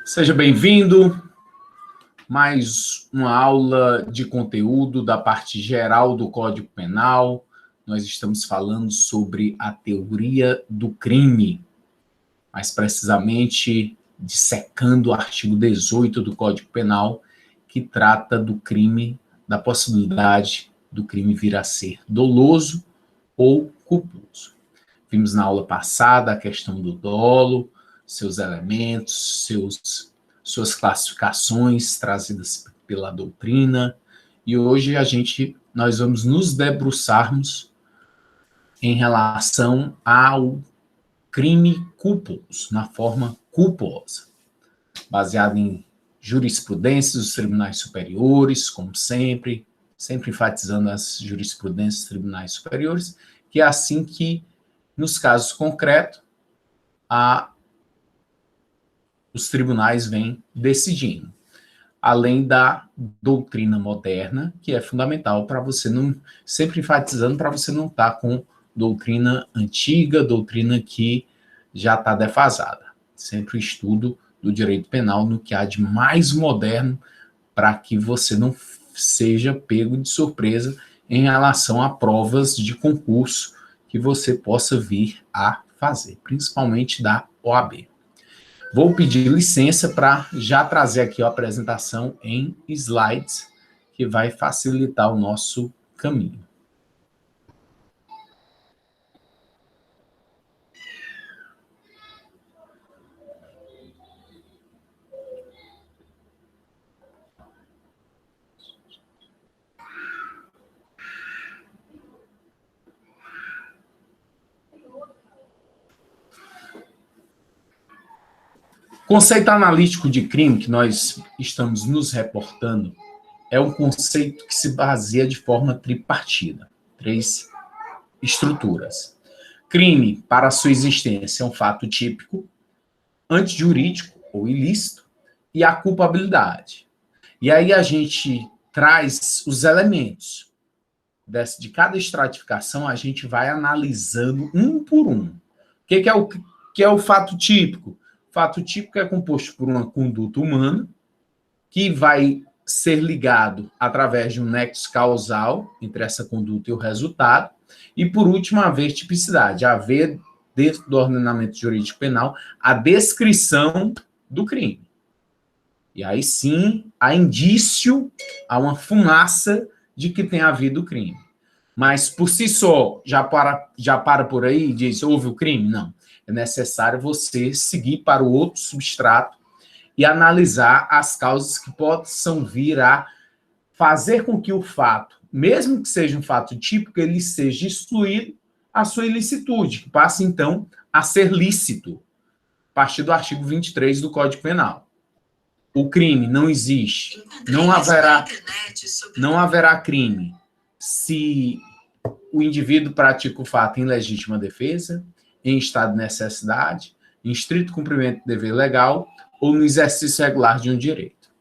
Seja bem-vindo. Mais uma aula de conteúdo da parte geral do Código Penal. Nós estamos falando sobre a teoria do crime, mais precisamente dissecando o artigo 18 do Código Penal, que trata do crime, da possibilidade do crime vir a ser doloso ou culposo. Vimos na aula passada a questão do dolo, seus elementos, suas classificações trazidas pela doutrina, e hoje nós vamos nos debruçarmos em relação ao crime culposo, na forma culposa, baseado em jurisprudências dos tribunais superiores, como sempre enfatizando as jurisprudências dos tribunais superiores, que é assim que, nos casos concretos, os tribunais vêm decidindo, além da doutrina moderna, que é fundamental para você não, sempre enfatizando para você não estar com doutrina antiga, doutrina que já está defasada. Sempre o estudo do direito penal no que há de mais moderno para que você não seja pego de surpresa em relação a provas de concurso que você possa vir a fazer, principalmente da OAB. Vou pedir licença para já trazer aqui a apresentação em slides, que vai facilitar o nosso caminho. Conceito analítico de crime que nós estamos nos reportando é um conceito que se baseia de forma tripartida, 3 estruturas. Crime, para sua existência, é um fato típico, antijurídico ou ilícito, e a culpabilidade. E aí a gente traz os elementos de cada estratificação, a gente vai analisando um por um. O que é o fato típico? O fato típico é composto por uma conduta humana que vai ser ligado através de um nexo causal entre essa conduta e o resultado. E, por último, haver tipicidade, haver, dentro do ordenamento jurídico penal, a descrição do crime. E aí sim, há indício, há uma fumaça de que tem havido crime. Mas, por si só, já para por aí e diz, houve o crime? Não. É necessário você seguir para o outro substrato e analisar as causas que possam vir a fazer com que o fato, mesmo que seja um fato típico, ele seja excluído a sua ilicitude, que passa, então, a ser lícito, a partir do artigo 23 do Código Penal. O crime não existe, não haverá crime se o indivíduo pratica o fato em legítima defesa, em estado de necessidade, em estrito cumprimento do dever legal ou no exercício regular de um direito.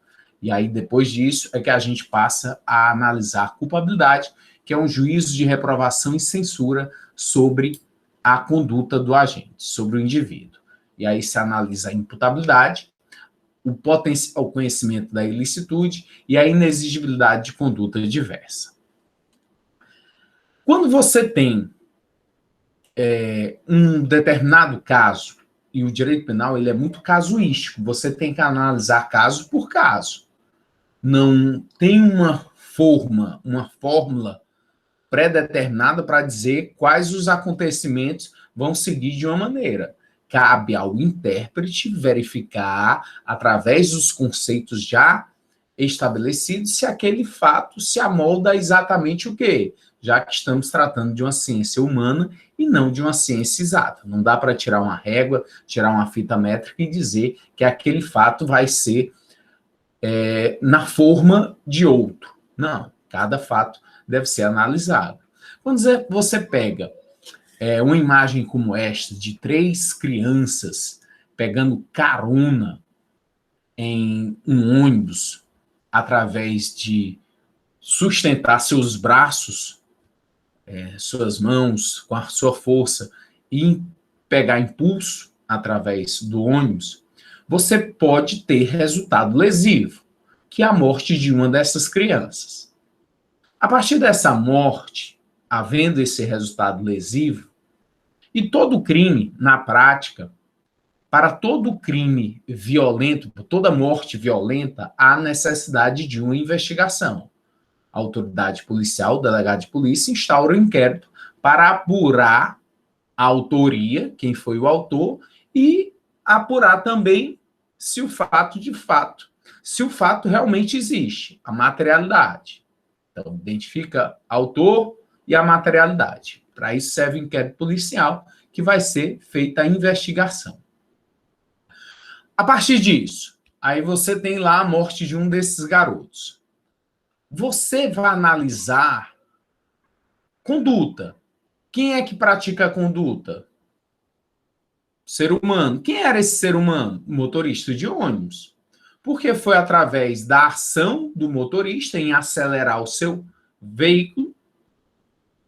E aí, depois disso, é que a gente passa a analisar a culpabilidade, que é um juízo de reprovação e censura sobre a conduta do agente, sobre o indivíduo. E aí se analisa a imputabilidade, o potencial conhecimento da ilicitude e a inexigibilidade de conduta diversa. Quando você tem um determinado caso, e o direito penal ele é muito casuístico, você tem que analisar caso por caso. Não tem uma fórmula pré-determinada para dizer quais os acontecimentos vão seguir de uma maneira. Cabe ao intérprete verificar, através dos conceitos já estabelecidos, se aquele fato se amolda exatamente o quê? Já que estamos tratando de uma ciência humana e não de uma ciência exata. Não dá para tirar uma régua, tirar uma fita métrica e dizer que aquele fato vai ser na forma de outro. Não, cada fato deve ser analisado. Quando você pega uma imagem como esta, de 3 crianças pegando carona em um ônibus através de sustentar seus braços, suas mãos com a sua força e pegar impulso através do ônibus, você pode ter resultado lesivo, que é a morte de uma dessas crianças. A partir dessa morte, havendo esse resultado lesivo, e todo crime, na prática, para todo crime violento, por toda morte violenta, há necessidade de uma investigação. A autoridade policial, o delegado de polícia, instaura um inquérito para apurar a autoria, quem foi o autor, e apurar também se o fato realmente existe, a materialidade. Então, identifica autor e a materialidade. Para isso serve o inquérito policial, que vai ser feita a investigação. A partir disso, aí você tem lá a morte de um desses garotos. Você vai analisar conduta. Quem é que pratica a conduta? Ser humano. Quem era esse ser humano? O motorista de ônibus. Porque foi através da ação do motorista em acelerar o seu veículo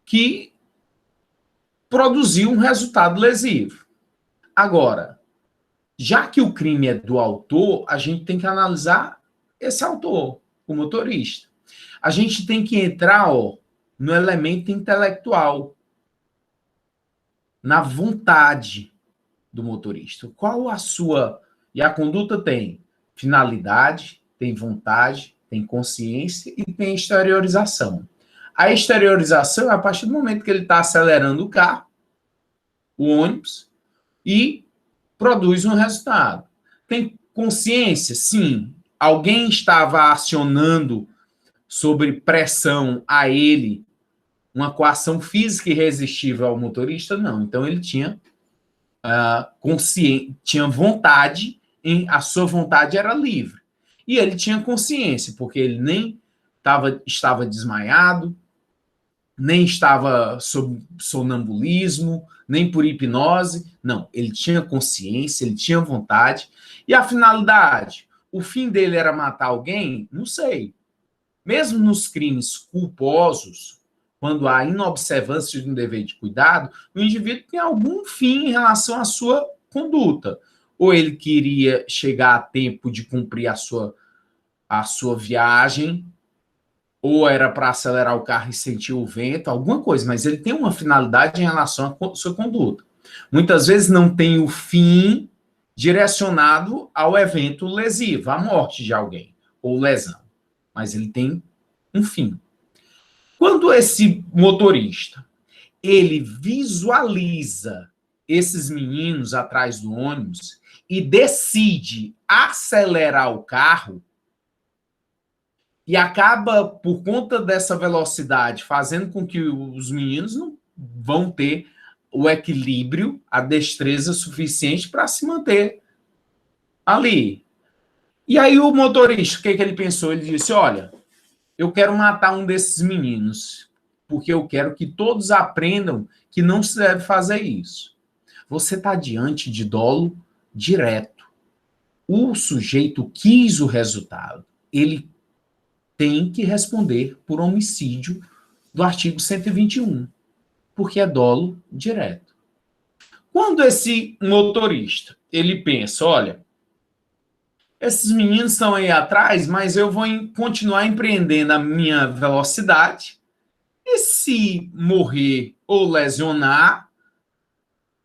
que produziu um resultado lesivo. Agora, já que o crime é do autor, a gente tem que analisar esse autor, o motorista. A gente tem que entrar no elemento intelectual, na vontade do motorista. Qual a sua... E a conduta tem finalidade, tem vontade, tem consciência e tem exteriorização. A exteriorização é a partir do momento que ele está acelerando o carro, o ônibus, e produz um resultado. Tem consciência? Sim. Alguém estava acionando sobre pressão a ele uma coação física irresistível ao motorista? Não. Então ele tinha tinha vontade, a sua vontade era livre. E ele tinha consciência, porque ele nem estava desmaiado, nem estava sob sonambulismo, nem por hipnose. Não, ele tinha consciência, ele tinha vontade. E a finalidade? O fim dele era matar alguém? Não sei. Mesmo nos crimes culposos, quando há inobservância de um dever de cuidado, o indivíduo tem algum fim em relação à sua conduta. Ou ele queria chegar a tempo de cumprir a sua viagem, ou era para acelerar o carro e sentir o vento, alguma coisa, mas ele tem uma finalidade em relação à sua conduta. Muitas vezes não tem o fim direcionado ao evento lesivo, à morte de alguém, ou lesão, mas ele tem um fim. Quando esse motorista, ele visualiza esses meninos atrás do ônibus e decide acelerar o carro, e acaba, por conta dessa velocidade, fazendo com que os meninos não vão ter o equilíbrio, a destreza suficiente para se manter ali. E aí o motorista, o que ele pensou? Ele disse, olha, eu quero matar um desses meninos, porque eu quero que todos aprendam que não se deve fazer isso. Você está diante de dolo direto. O sujeito quis o resultado. Ele tem que responder por homicídio do artigo 121, porque é dolo direto. Quando esse motorista, ele pensa, olha, esses meninos estão aí atrás, mas eu vou continuar empreendendo a minha velocidade, e se morrer ou lesionar,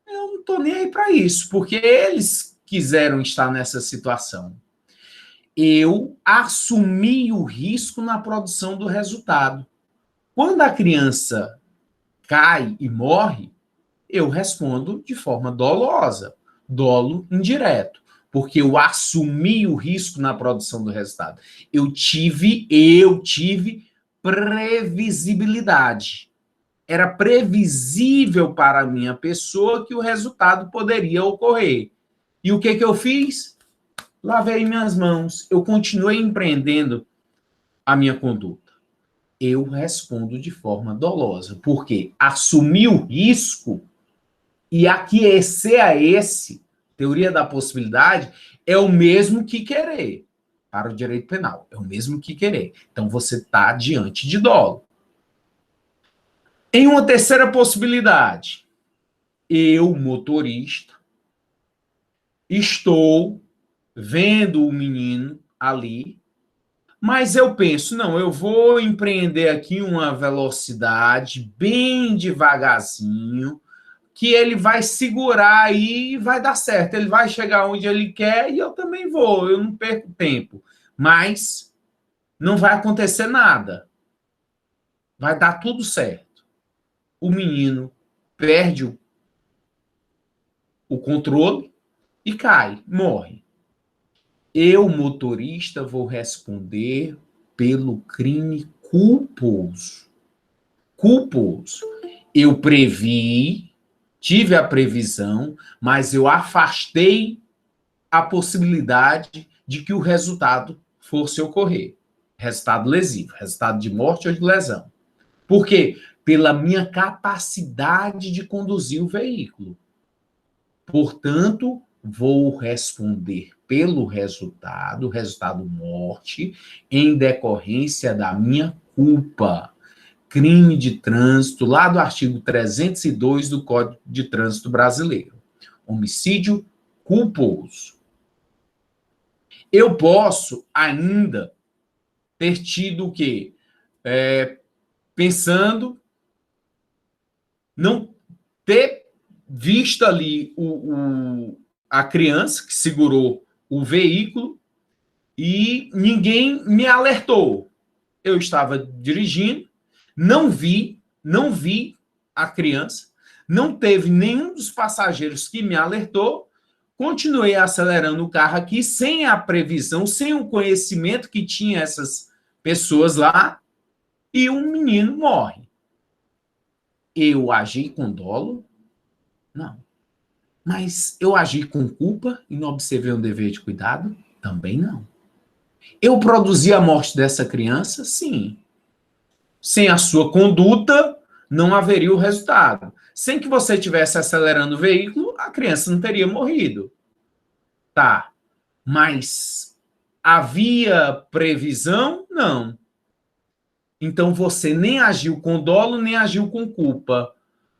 eu não estou nem aí para isso, porque eles quiseram estar nessa situação. Eu assumi o risco na produção do resultado. Quando a criança cai e morre, eu respondo de forma dolosa, dolo indireto, porque eu assumi o risco na produção do resultado. Eu tive previsibilidade. Era previsível para a minha pessoa que o resultado poderia ocorrer. E o que eu fiz? Lavei minhas mãos. Eu continuei empreendendo a minha conduta. Eu respondo de forma dolosa, porque assumir o risco e aquecer a teoria da possibilidade, é o mesmo que querer. Para o direito penal, é o mesmo que querer. Então, você está diante de dolo. Em uma terceira possibilidade, eu, motorista, estou vendo o menino ali, mas eu penso, não, eu vou empreender aqui uma velocidade bem devagarzinho, que ele vai segurar aí e vai dar certo. Ele vai chegar onde ele quer e eu também vou, eu não perco tempo. Mas não vai acontecer nada. Vai dar tudo certo. O menino perde o controle e cai, morre. Eu, motorista, vou responder pelo crime culposo. Culposo. Eu previ, tive a previsão, mas eu afastei a possibilidade de que o resultado fosse ocorrer. Resultado lesivo, resultado de morte ou de lesão. Por quê? Pela minha capacidade de conduzir o veículo. Portanto, vou responder pelo resultado morte, em decorrência da minha culpa. Crime de trânsito, lá do artigo 302 do Código de Trânsito Brasileiro. Homicídio culposo. Eu posso ainda ter tido o quê? Pensando, não ter visto ali a criança que segurou o veículo e ninguém me alertou. Eu estava dirigindo, não vi a criança, não teve nenhum dos passageiros que me alertou, continuei acelerando o carro aqui sem a previsão, sem o conhecimento que tinha essas pessoas lá, e um menino morre. Eu agi com dolo? Não. Mas eu agi com culpa e não observei um dever de cuidado? Também não. Eu produzi a morte dessa criança? Sim. Sem a sua conduta, não haveria o resultado. Sem que você estivesse acelerando o veículo, a criança não teria morrido. Tá. Mas havia previsão? Não. Então você nem agiu com dolo, nem agiu com culpa.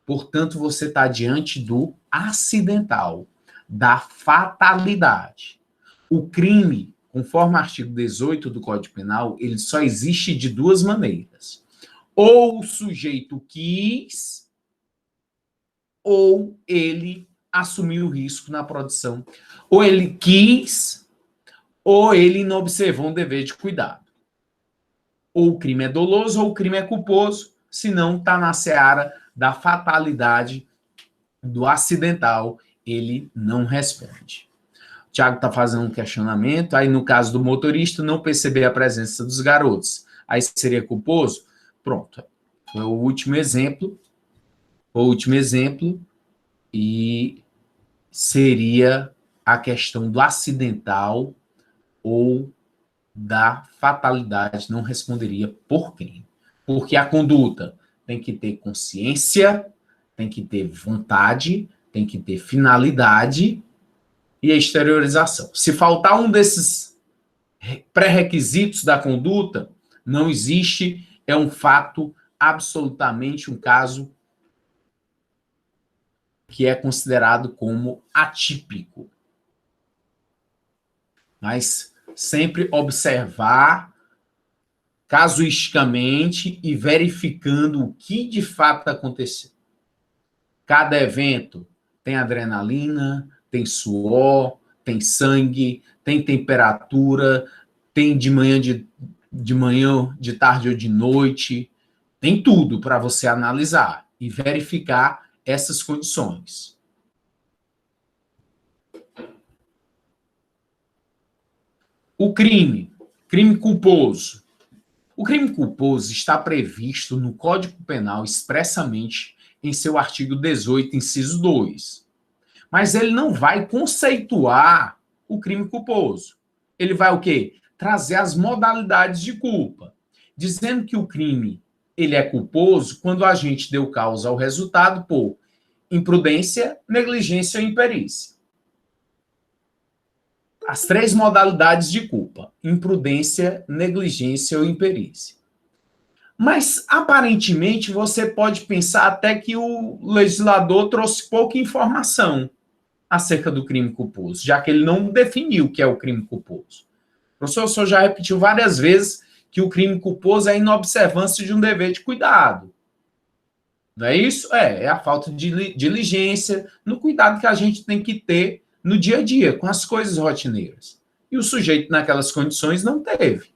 Portanto, você está diante do acidental, da fatalidade. O crime, conforme o artigo 18 do Código Penal, ele só existe de duas maneiras. Ou o sujeito quis, ou ele assumiu o risco na produção. Ou ele quis, ou ele não observou um dever de cuidado. Ou o crime é doloso, ou o crime é culposo, senão está na seara da fatalidade, do acidental, ele não responde. O Tiago está fazendo um questionamento, aí no caso do motorista, não perceber a presença dos garotos, aí seria culposo? Pronto, foi o último exemplo, e seria a questão do acidental ou da fatalidade, não responderia por quem. Porque a conduta tem que ter consciência, tem que ter vontade, tem que ter finalidade e a exteriorização. Se faltar um desses pré-requisitos da conduta, não existe, é um fato absolutamente um caso que é considerado como atípico. Mas sempre observar casuisticamente e verificando o que de fato aconteceu. Cada evento tem adrenalina, tem suor, tem sangue, tem temperatura, tem de manhã, de tarde ou de noite, tem tudo para você analisar e verificar essas condições. O crime culposo. O crime culposo está previsto no Código Penal expressamente em seu artigo 18, inciso 2. Mas ele não vai conceituar o crime culposo. Ele vai o quê? Trazer as modalidades de culpa, dizendo que o crime ele é culposo quando o agente deu causa ao resultado por imprudência, negligência ou imperícia. As três modalidades de culpa: imprudência, negligência ou imperícia. Mas, aparentemente, você pode pensar até que o legislador trouxe pouca informação. acerca do crime culposo, já que ele não definiu o que é o crime culposo. Professor, o senhor já repetiu várias vezes que o crime culposo é a inobservância de um dever de cuidado. Não é isso? É a falta de diligência no cuidado que a gente tem que ter no dia a dia, com as coisas rotineiras. E o sujeito, naquelas condições, não teve.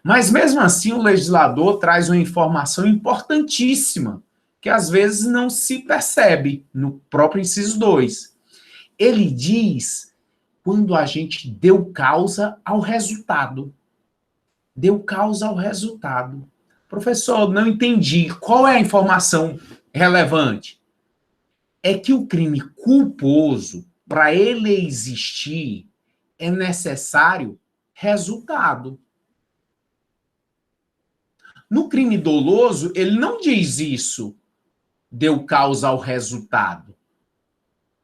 Mas, mesmo assim, o legislador traz uma informação importantíssima, que às vezes não se percebe no próprio inciso 2. Ele diz quando a gente deu causa ao resultado. Deu causa ao resultado. Professor, não entendi. Qual é a informação relevante? É que o crime culposo, para ele existir, é necessário resultado. No crime doloso, ele não diz isso, deu causa ao resultado.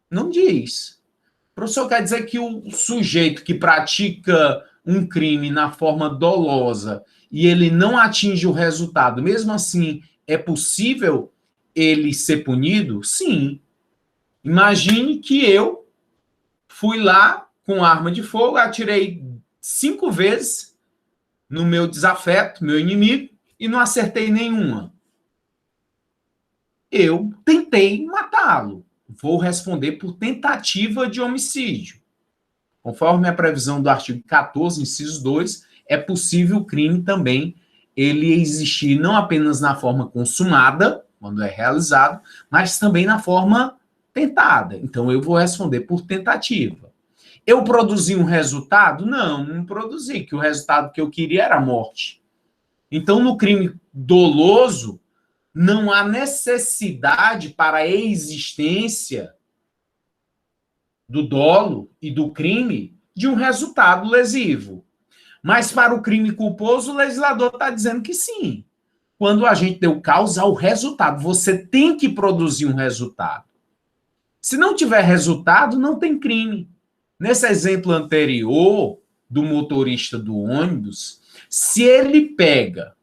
Não diz. O professor quer dizer que o sujeito que pratica um crime na forma dolosa e ele não atinge o resultado, mesmo assim, é possível ele ser punido? Sim. Imagine que eu fui lá com arma de fogo, atirei 5 vezes no meu desafeto, meu inimigo, e não acertei nenhuma. Eu tentei matá-lo. Vou responder por tentativa de homicídio. Conforme a previsão do artigo 14, inciso 2, é possível o crime também ele existir não apenas na forma consumada, quando é realizado, mas também na forma tentada. Então, eu vou responder por tentativa. Eu produzi um resultado? Não produzi, que o resultado que eu queria era a morte. Então, no crime doloso, não há necessidade para a existência do dolo e do crime de um resultado lesivo. Mas para o crime culposo, o legislador está dizendo que sim. Quando a gente deu causa ao resultado, você tem que produzir um resultado. Se não tiver resultado, não tem crime. Nesse exemplo anterior do motorista do ônibus, se ele pega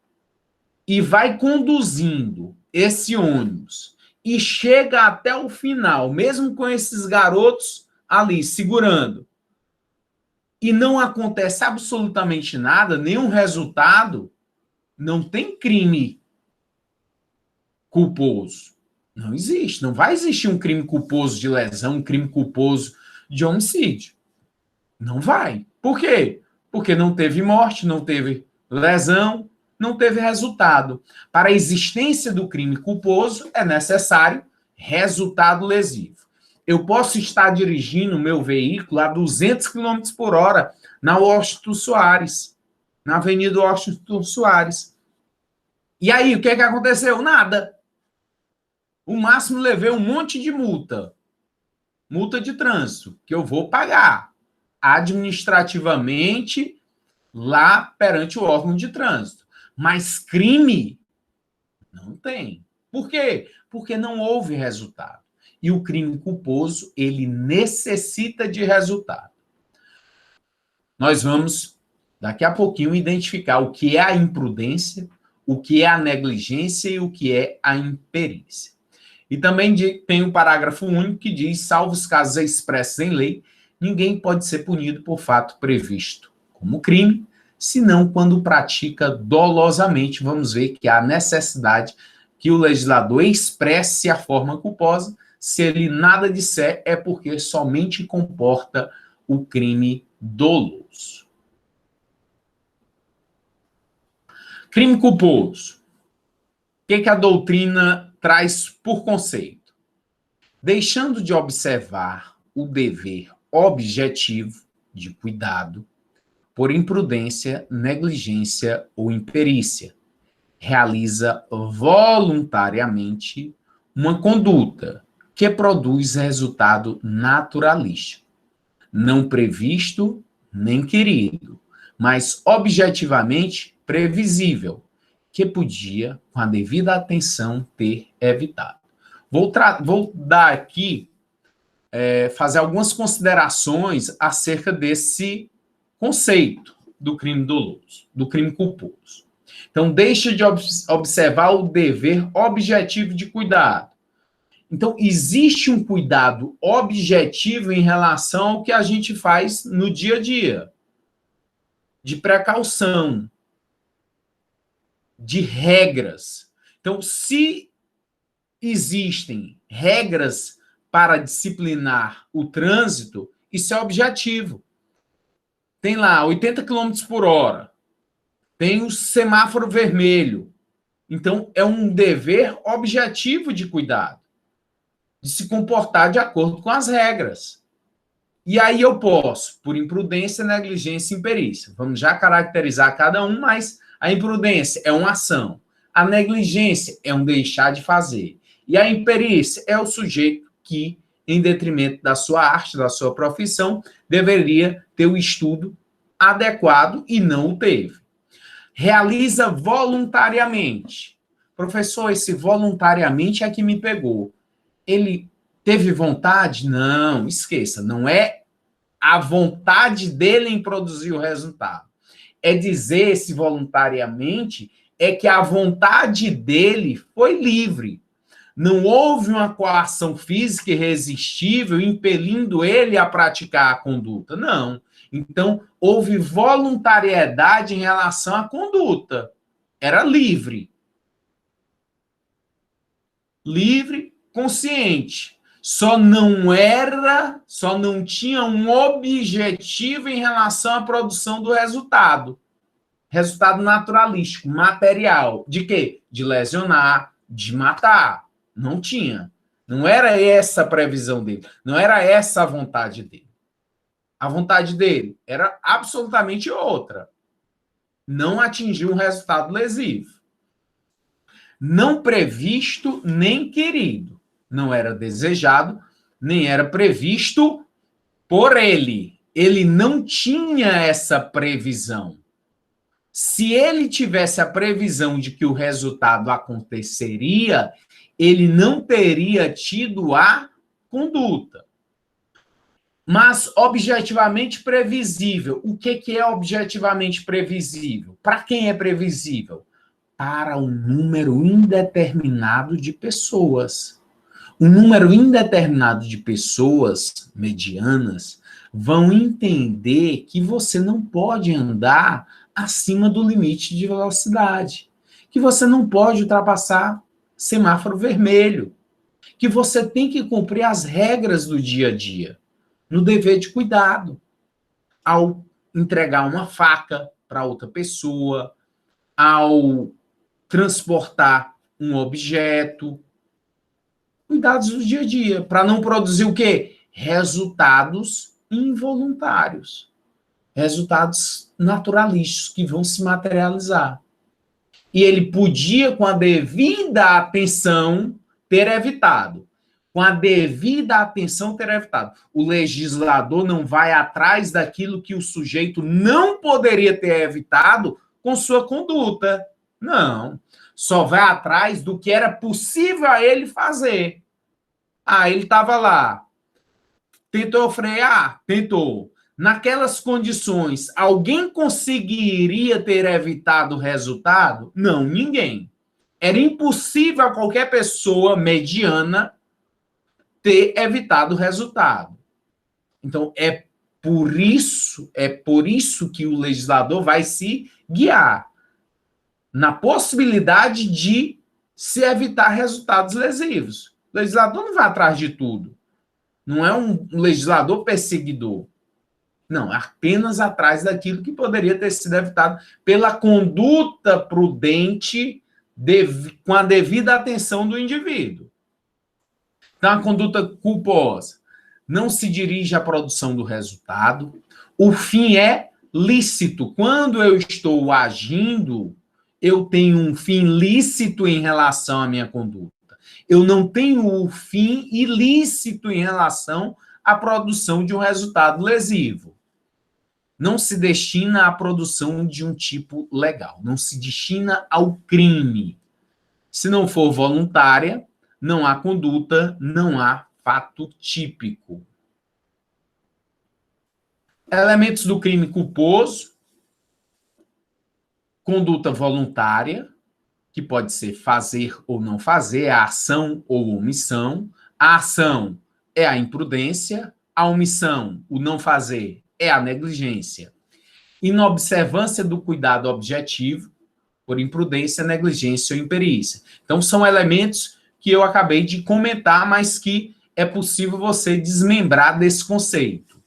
e vai conduzindo esse ônibus e chega até o final, mesmo com esses garotos ali segurando, e não acontece absolutamente nada, nenhum resultado, não tem crime culposo. Não existe. Não vai existir um crime culposo de lesão, um crime culposo de homicídio. Não vai. Por quê? Porque não teve morte, não teve lesão, não teve resultado. Para a existência do crime culposo, é necessário resultado lesivo. Eu posso estar dirigindo o meu veículo a 200 km por hora na Washington Soares, na Avenida Washington Soares. E aí, o que aconteceu? Nada. O máximo levei um monte de multa. Multa de trânsito, que eu vou pagar administrativamente lá perante o órgão de trânsito. Mas crime não tem. Por quê? Porque não houve resultado. E o crime culposo, ele necessita de resultado. Nós vamos, daqui a pouquinho, identificar o que é a imprudência, o que é a negligência e o que é a imperícia. E também tem um parágrafo único que diz, salvo os casos expressos em lei, ninguém pode ser punido por fato previsto como crime, senão quando pratica dolosamente. Vamos ver que há necessidade que o legislador expresse a forma culposa. Se ele nada disser, é porque somente comporta o crime doloso. Crime culposo. O que a doutrina traz por conceito? Deixando de observar o dever objetivo de cuidado, por imprudência, negligência ou imperícia, realiza voluntariamente uma conduta que produz resultado naturalístico, não previsto nem querido, mas objetivamente previsível, que podia, com a devida atenção, ter evitado. Vou dar aqui, fazer algumas considerações acerca desse conceito do crime doloso, do crime culposo. Então, deixa de observar o dever objetivo de cuidado. Então, existe um cuidado objetivo em relação ao que a gente faz no dia a dia, de precaução, de regras. Então, se existem regras para disciplinar o trânsito, isso é objetivo. Tem lá 80 quilômetros por hora, tem o semáforo vermelho. Então, é um dever objetivo de cuidado, de se comportar de acordo com as regras. E aí eu posso, por imprudência, negligência e imperícia. Vamos já caracterizar cada um, mas a imprudência é uma ação. A negligência é um deixar de fazer. E a imperícia é o sujeito que, em detrimento da sua arte, da sua profissão, deveria ter o estudo adequado e não o teve. Realiza voluntariamente. Professor, esse voluntariamente é que me pegou. Ele teve vontade? Não, esqueça. Não é a vontade dele em produzir o resultado. É dizer esse voluntariamente é que a vontade dele foi livre. Não houve uma coação física irresistível impelindo ele a praticar a conduta. Não. Então, houve voluntariedade em relação à conduta. Era livre. Livre, consciente. Só não tinha um objetivo em relação à produção do resultado. Resultado naturalístico, material. De quê? De lesionar, de matar. Não tinha. Não era essa a previsão dele. Não era essa a vontade dele. A vontade dele era absolutamente outra. Não atingir um resultado lesivo. Não previsto nem querido. Não era desejado, nem era previsto por ele. Ele não tinha essa previsão. Se ele tivesse a previsão de que o resultado aconteceria, ele não teria tido a conduta. Mas objetivamente previsível. O que é objetivamente previsível? Para quem é previsível? Para um número indeterminado de pessoas. Um número indeterminado de pessoas medianas vão entender que você não pode andar acima do limite de velocidade, que você não pode ultrapassar semáforo vermelho, que você tem que cumprir as regras do dia a dia, no dever de cuidado, ao entregar uma faca para outra pessoa, ao transportar um objeto, cuidados do dia a dia, para não produzir o quê? Resultados involuntários, resultados naturalísticos que vão se materializar. E ele podia, com a devida atenção, ter evitado. Com a devida atenção, ter evitado. O legislador não vai atrás daquilo que o sujeito não poderia ter evitado com sua conduta. Não. Só vai atrás do que era possível a ele fazer. Ah, ele estava lá. Tentou frear? Tentou. Naquelas condições, alguém conseguiria ter evitado o resultado? Não, ninguém. Era impossível a qualquer pessoa mediana ter evitado o resultado. Então, é por isso que o legislador vai se guiar na possibilidade de se evitar resultados lesivos. O legislador não vai atrás de tudo. Não é um legislador perseguidor. Não, apenas atrás daquilo que poderia ter sido evitado pela conduta prudente com a devida atenção do indivíduo. Então, a conduta culposa não se dirige à produção do resultado. O fim é lícito. Quando eu estou agindo, eu tenho um fim lícito em relação à minha conduta. Eu não tenho o fim ilícito em relação à produção de um resultado lesivo. Não se destina à produção de um tipo legal, não se destina ao crime. Se não for voluntária, não há conduta, não há fato típico. Elementos do crime culposo: conduta voluntária, que pode ser fazer ou não fazer, a ação ou omissão. A ação é a imprudência, a omissão, o não fazer, é a negligência. Inobservância do cuidado objetivo, por imprudência, negligência ou imperícia. Então, são elementos que eu acabei de comentar, mas que é possível você desmembrar desse conceito.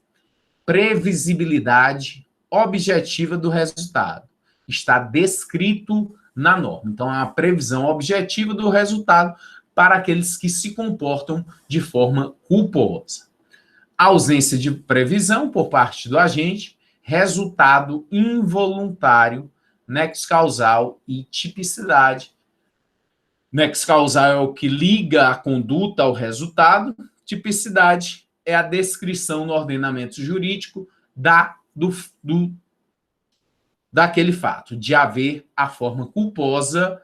Previsibilidade objetiva do resultado. Está descrito na norma. Então, é uma previsão objetiva do resultado para aqueles que se comportam de forma culposa. Ausência de previsão por parte do agente, resultado involuntário, nexo causal e tipicidade. Nexo causal é o que liga a conduta ao resultado, tipicidade é a descrição no ordenamento jurídico daquele fato, de haver a forma culposa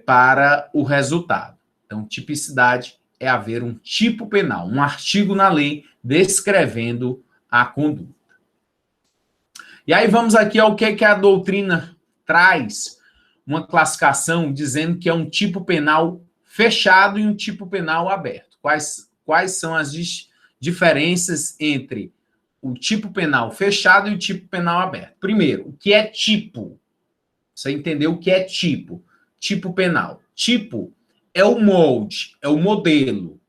para o resultado. Então, tipicidade é haver um tipo penal, um artigo na lei descrevendo a conduta. E aí vamos aqui ao que a doutrina traz, uma classificação dizendo que é um tipo penal fechado e um tipo penal aberto. Quais são as diferenças entre o tipo penal fechado e o tipo penal aberto? Primeiro, o que é tipo? Você entendeu o que é tipo? Tipo penal. Tipo é o molde, é o modelo.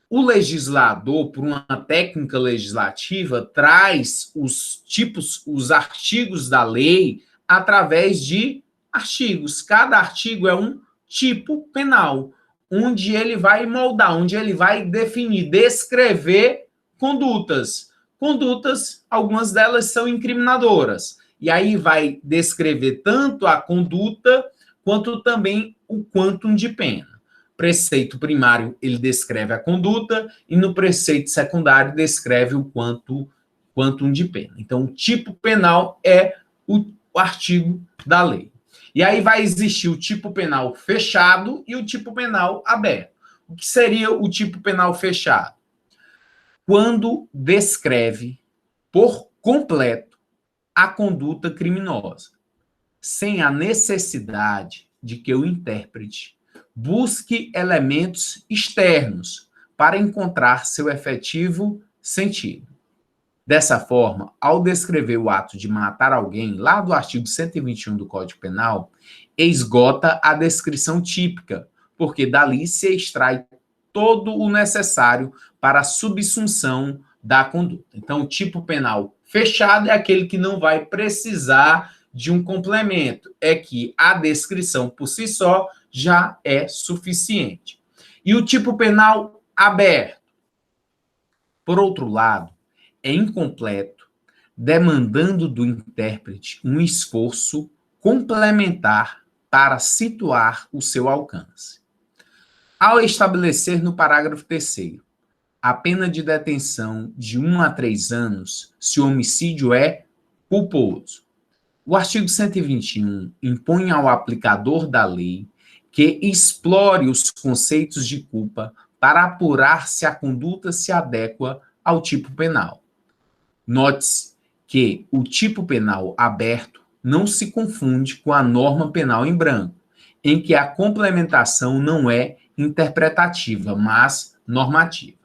O legislador, por uma técnica legislativa, traz os tipos, os artigos da lei através de artigos. Cada artigo é um tipo penal, onde ele vai moldar, onde ele vai definir, descrever condutas. Condutas, algumas delas são incriminadoras. E aí vai descrever tanto a conduta, quanto também o quantum de pena. Preceito primário, ele descreve a conduta, e no preceito secundário descreve o quantum de pena. Então, o tipo penal é o artigo da lei. E aí vai existir o tipo penal fechado e o tipo penal aberto. O que seria o tipo penal fechado? Quando descreve por completo a conduta criminosa, sem a necessidade de que o intérprete busque elementos externos para encontrar seu efetivo sentido. Dessa forma, ao descrever o ato de matar alguém, lá do artigo 121 do Código Penal, esgota a descrição típica, porque dali se extrai todo o necessário para a subsunção da conduta. Então, o tipo penal fechado é aquele que não vai precisar de um complemento, é que a descrição por si só já é suficiente. E o tipo penal aberto, por outro lado, é incompleto, demandando do intérprete um esforço complementar para situar o seu alcance. Ao estabelecer no parágrafo 3º a pena de detenção de 1 a 3 anos se o homicídio é culposo, o artigo 121 impõe ao aplicador da lei que explore os conceitos de culpa para apurar se a conduta se adequa ao tipo penal. Note-se que o tipo penal aberto não se confunde com a norma penal em branco, em que a complementação não é interpretativa, mas normativa.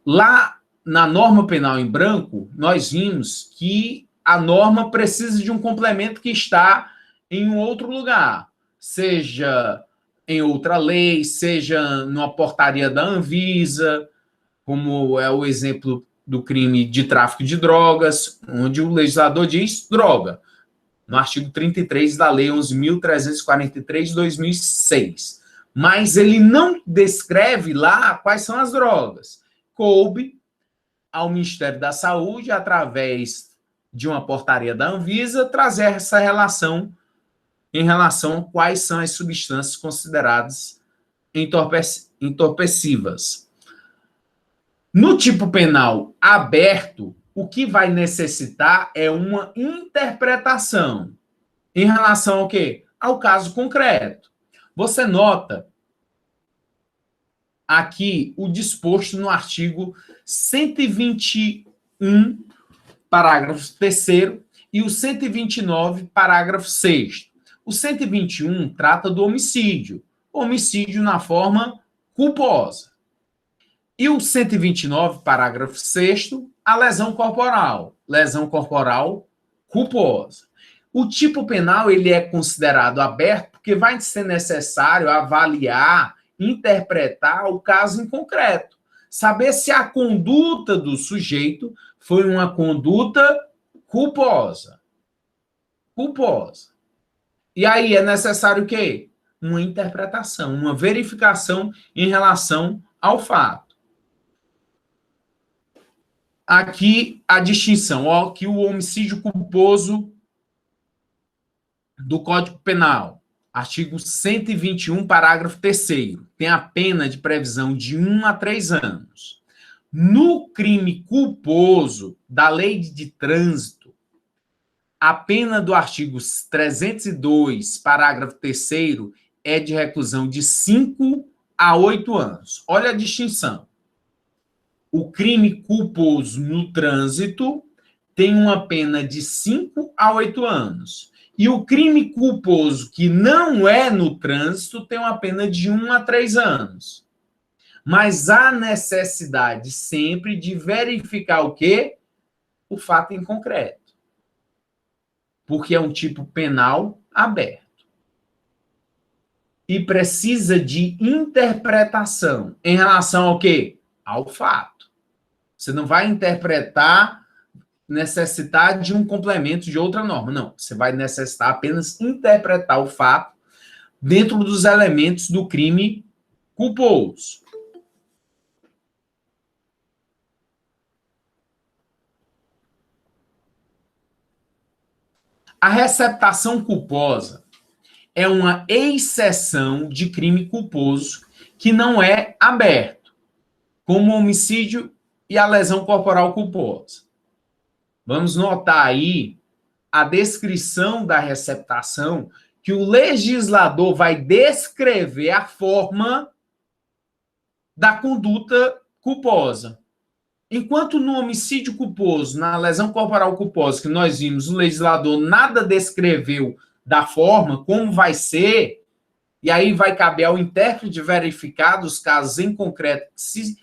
Lá na norma penal em branco, nós vimos que a norma precisa de um complemento que está em um outro lugar, seja em outra lei, seja numa portaria da Anvisa, como é o exemplo do crime de tráfico de drogas, onde o legislador diz droga, no artigo 33 da Lei 11.343 de 2006. Mas ele não descreve lá quais são as drogas. Coube ao Ministério da Saúde, através de uma portaria da Anvisa, trazer essa relação em relação a quais são as substâncias consideradas entorpecivas. No tipo penal aberto, o que vai necessitar é uma interpretação em relação ao quê? Ao caso concreto. Você nota aqui o disposto no artigo 121, parágrafo 3º, e o 129, parágrafo 6º. O 121 trata do homicídio na forma culposa. E o 129, parágrafo 6º, a lesão corporal. Lesão corporal culposa. O tipo penal ele é considerado aberto porque vai ser necessário avaliar, interpretar o caso em concreto. Saber se a conduta do sujeito foi uma conduta culposa. Culposa. E aí é necessário o quê? Uma interpretação, uma verificação em relação ao fato. Aqui a distinção, ó, que o homicídio culposo do Código Penal, artigo 121, parágrafo 3º, tem a pena de previsão de 1 a 3 anos. No crime culposo da Lei de Trânsito, a pena do artigo 302, parágrafo 3º, é de reclusão de 5 a 8 anos. Olha a distinção. O crime culposo no trânsito tem uma pena de 5 a 8 anos. E o crime culposo que não é no trânsito tem uma pena de 1 a 3 anos. Mas há necessidade sempre de verificar o quê? O fato em concreto. Porque é um tipo penal aberto. E precisa de interpretação em relação ao quê? Ao fato. Você não vai interpretar, necessitar de um complemento de outra norma. Não, você vai necessitar apenas interpretar o fato dentro dos elementos do crime culposo. A receptação culposa é uma exceção de crime culposo que não é aberto, como o homicídio e a lesão corporal culposa. Vamos notar aí a descrição da receptação, que o legislador vai descrever a forma da conduta culposa. Enquanto no homicídio culposo, na lesão corporal culposa, que nós vimos, o legislador nada descreveu da forma, como vai ser, e aí vai caber ao intérprete verificar dos casos em concreto que se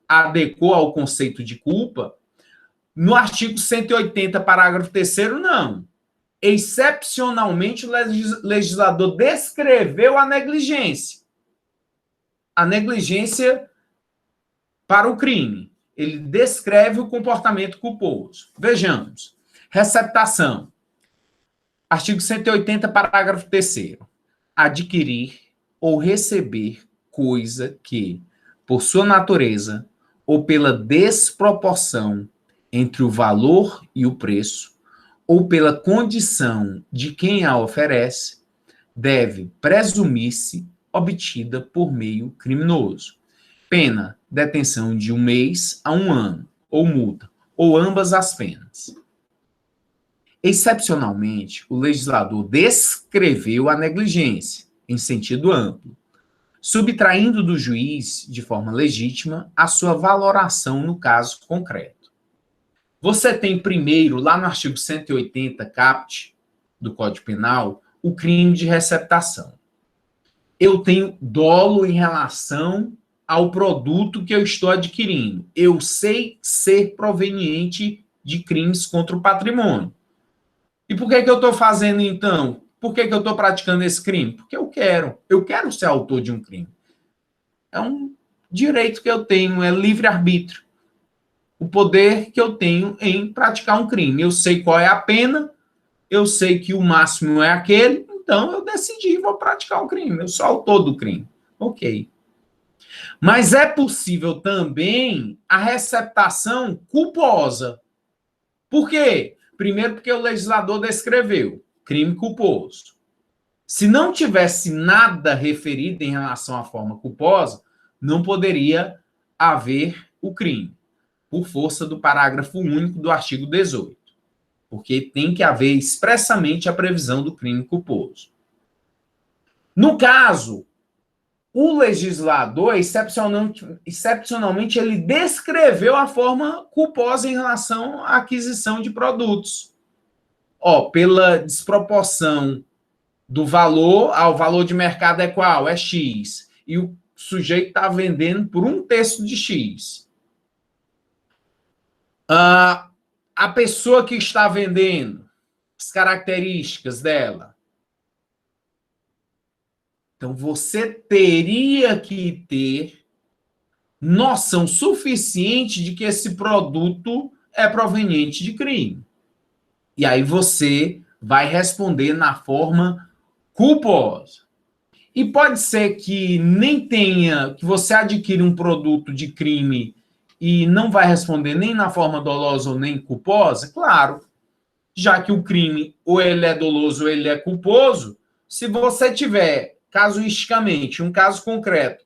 adequou ao conceito de culpa. No artigo 180, parágrafo 3º, não. Excepcionalmente, o legislador descreveu a negligência. A negligência para o crime. Ele descreve o comportamento culposo. Vejamos. Receptação. Artigo 180, parágrafo 3º. Adquirir ou receber coisa que, por sua natureza, ou pela desproporção entre o valor e o preço, ou pela condição de quem a oferece, deve presumir-se obtida por meio criminoso. Pena, detenção de 1 mês a 1 ano, ou multa, ou ambas as penas. Excepcionalmente, o legislador descreveu a negligência, em sentido amplo, subtraindo do juiz, de forma legítima, a sua valoração no caso concreto. Você tem primeiro, lá no artigo 180, caput, do Código Penal, o crime de receptação. Eu tenho dolo em relação ao produto que eu estou adquirindo. Eu sei ser proveniente de crimes contra o patrimônio. E por que eu estou fazendo, então? Por que eu estou praticando esse crime? Porque eu quero. Eu quero ser autor de um crime. É um direito que eu tenho, é livre-arbítrio. O poder que eu tenho em praticar um crime. Eu sei qual é a pena, eu sei que o máximo é aquele, então eu decidi, vou praticar um crime. Eu sou autor do crime. Ok. Mas é possível também a receptação culposa. Por quê? Primeiro, porque o legislador descreveu crime culposo. Se não tivesse nada referido em relação à forma culposa, não poderia haver o crime, por força do parágrafo único do artigo 18. Porque tem que haver expressamente a previsão do crime culposo. No caso, o legislador, excepcionalmente, ele descreveu a forma culposa em relação à aquisição de produtos. Pela desproporção do valor, o valor de mercado é qual? É X. E sujeito está vendendo por 1/3 de X. A pessoa que está vendendo, as características dela. Então, você teria que ter noção suficiente de que esse produto é proveniente de crime. E aí você vai responder na forma culposa. E pode ser que nem tenha, que você adquire um produto de crime e não vai responder nem na forma dolosa ou nem culposa? Claro, já que o crime ou ele é doloso ou ele é culposo, se você tiver, casuisticamente, um caso concreto,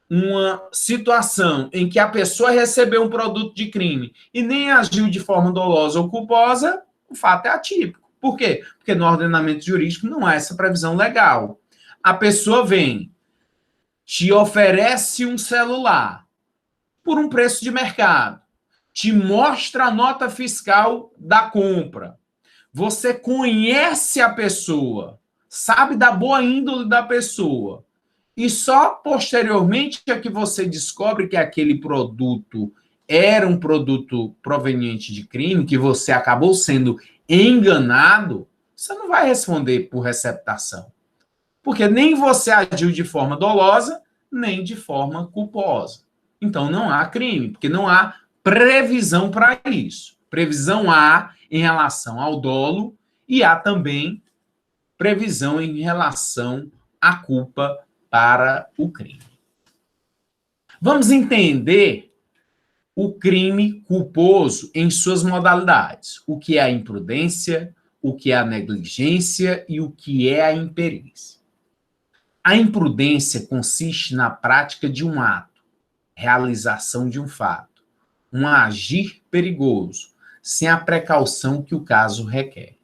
uma situação em que a pessoa recebeu um produto de crime e nem agiu de forma dolosa ou culposa, o fato é atípico. Por quê? Porque no ordenamento jurídico não há essa previsão legal. A pessoa vem, te oferece um celular por um preço de mercado, te mostra a nota fiscal da compra, você conhece a pessoa, sabe da boa índole da pessoa, e só posteriormente é que você descobre que aquele produto era um produto proveniente de crime, que você acabou sendo enganado, você não vai responder por receptação. Porque nem você agiu de forma dolosa, nem de forma culposa. Então não há crime, porque não há previsão para isso. Previsão há em relação ao dolo e há também previsão em relação à culpa para o crime. Vamos entender o crime culposo em suas modalidades. O que é a imprudência, o que é a negligência e o que é a imperícia. A imprudência consiste na prática de um ato, realização de um fato, um agir perigoso, sem a precaução que o caso requer.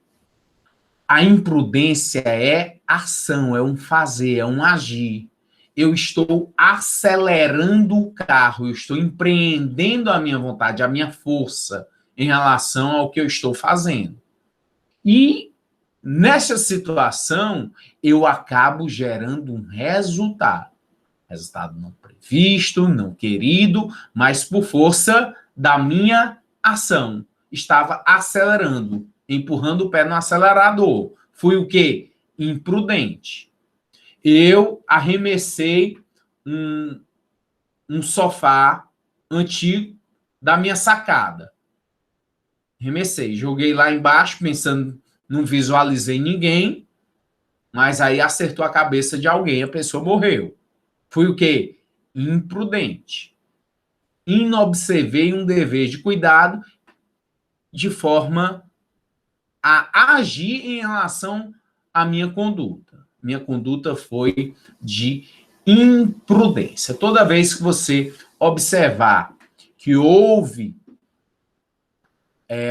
A imprudência é ação, é um fazer, é um agir. Eu estou acelerando o carro, eu estou empreendendo a minha vontade, a minha força em relação ao que eu estou fazendo. E nessa situação, eu acabo gerando um resultado. Resultado não previsto, não querido, mas por força da minha ação. Estava acelerando, empurrando o pé no acelerador. Fui o quê? Imprudente. Eu arremessei um sofá antigo da minha sacada. Arremessei, joguei lá embaixo, pensando, não visualizei ninguém, mas aí acertou a cabeça de alguém, a pessoa morreu. Fui o quê? Imprudente. Inobservei um dever de cuidado de forma a agir em relação à minha conduta. Minha conduta foi de imprudência. Toda vez que você observar que houve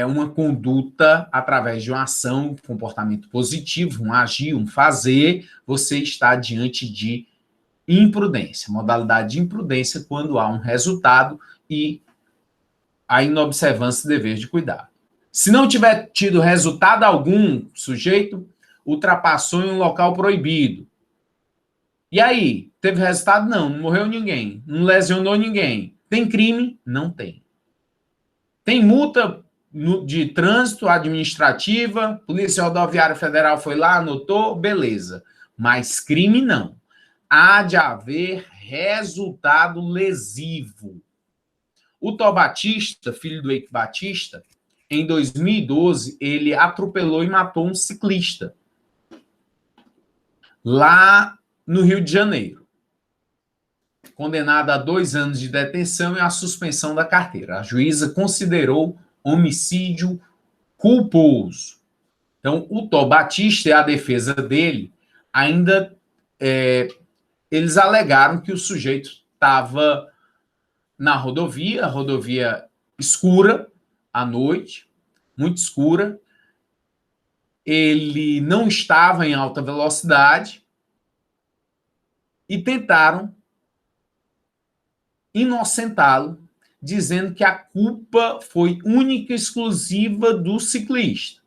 uma conduta através de uma ação, um comportamento positivo, um agir, um fazer, você está diante de imprudência. Modalidade de imprudência quando há um resultado e a inobservância do dever de cuidado. Se não tiver tido resultado algum, o sujeito ultrapassou em um local proibido. E aí? Teve resultado? Não, não morreu ninguém, não lesionou ninguém. Tem crime? Não tem. Tem multa de trânsito administrativa, Polícia Rodoviária Federal foi lá, anotou, beleza. Mas crime não. Há de haver resultado lesivo. O Tó Batista, filho do Eike Batista, em 2012, ele atropelou e matou um ciclista lá no Rio de Janeiro. Condenado a 2 anos de detenção e a suspensão da carteira. A juíza considerou homicídio culposo. Então, o Tó Batista e a defesa dele ainda eles alegaram que o sujeito estava na rodovia escura, à noite, muito escura. Ele não estava em alta velocidade e tentaram inocentá-lo, dizendo que a culpa foi única e exclusiva do ciclista,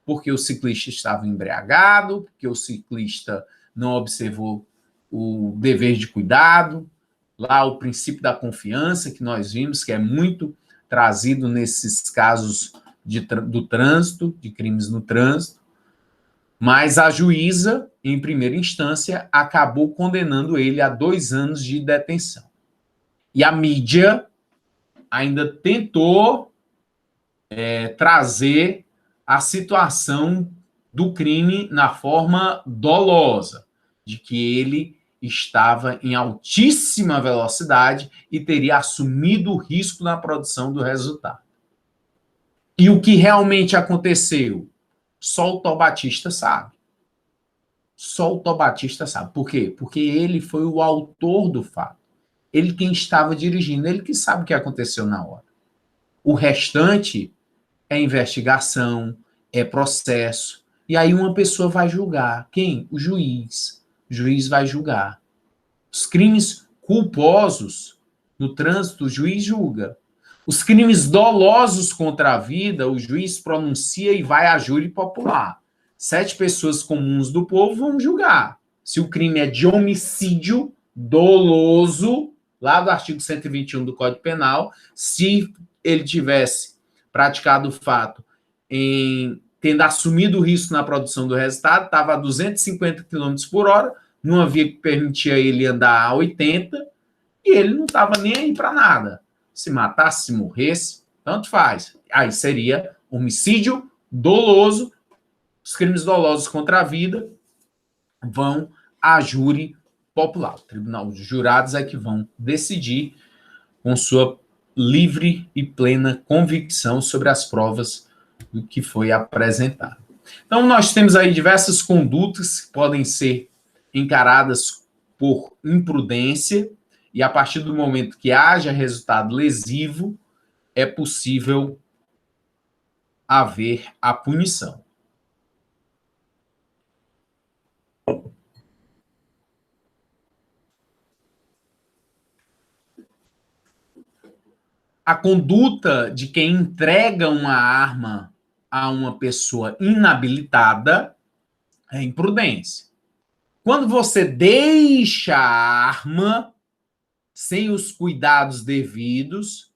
porque o ciclista estava embriagado, porque o ciclista não observou o dever de cuidado, lá o princípio da confiança, que nós vimos que é muito trazido nesses casos do trânsito, de crimes no trânsito, mas a juíza, em primeira instância, acabou condenando ele a 2 anos de detenção. E a mídia ainda tentou trazer a situação do crime na forma dolosa, de que ele estava em altíssima velocidade e teria assumido o risco na produção do resultado. E o que realmente aconteceu? Só o Taubaté sabe. Só o Taubaté sabe. Por quê? Porque ele foi o autor do fato. Ele quem estava dirigindo, ele que sabe o que aconteceu na hora. O restante é investigação, é processo. E aí uma pessoa vai julgar. Quem? O juiz. O juiz vai julgar. Os crimes culposos no trânsito, o juiz julga. Os crimes dolosos contra a vida, o juiz pronuncia e vai a júri popular. 7 pessoas comuns do povo vão julgar. Se o crime é de homicídio doloso, lá do artigo 121 do Código Penal, se ele tivesse praticado o fato tendo assumido o risco na produção do resultado, estava a 250 km por hora, numa via que permitia ele andar a 80, e ele não estava nem aí para nada. Se matasse, se morresse, tanto faz. Aí seria homicídio doloso. Os crimes dolosos contra a vida vão a júri popular. O tribunal de jurados é que vão decidir com sua livre e plena convicção sobre as provas do que foi apresentado. Então, nós temos aí diversas condutas que podem ser encaradas por imprudência, e a partir do momento que haja resultado lesivo, é possível haver a punição. A conduta de quem entrega uma arma a uma pessoa inabilitada é imprudência. Quando você deixa a arma sem os cuidados devidos,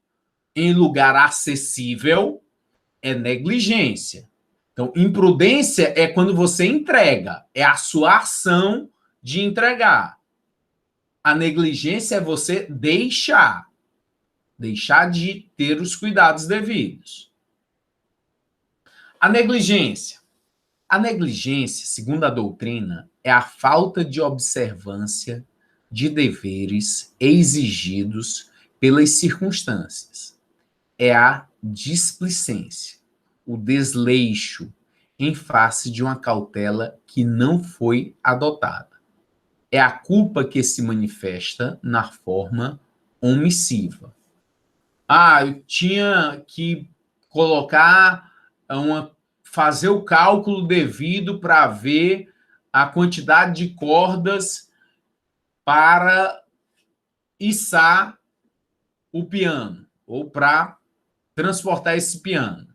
em lugar acessível, é negligência. Então, imprudência é quando você entrega, é a sua ação de entregar. A negligência é você deixar de ter os cuidados devidos. A negligência, segundo a doutrina, é a falta de observância de deveres exigidos pelas circunstâncias. É a displicência, o desleixo em face de uma cautela que não foi adotada. É a culpa que se manifesta na forma omissiva. Eu tinha que fazer o cálculo devido para ver a quantidade de cordas para içar o piano, ou para transportar esse piano.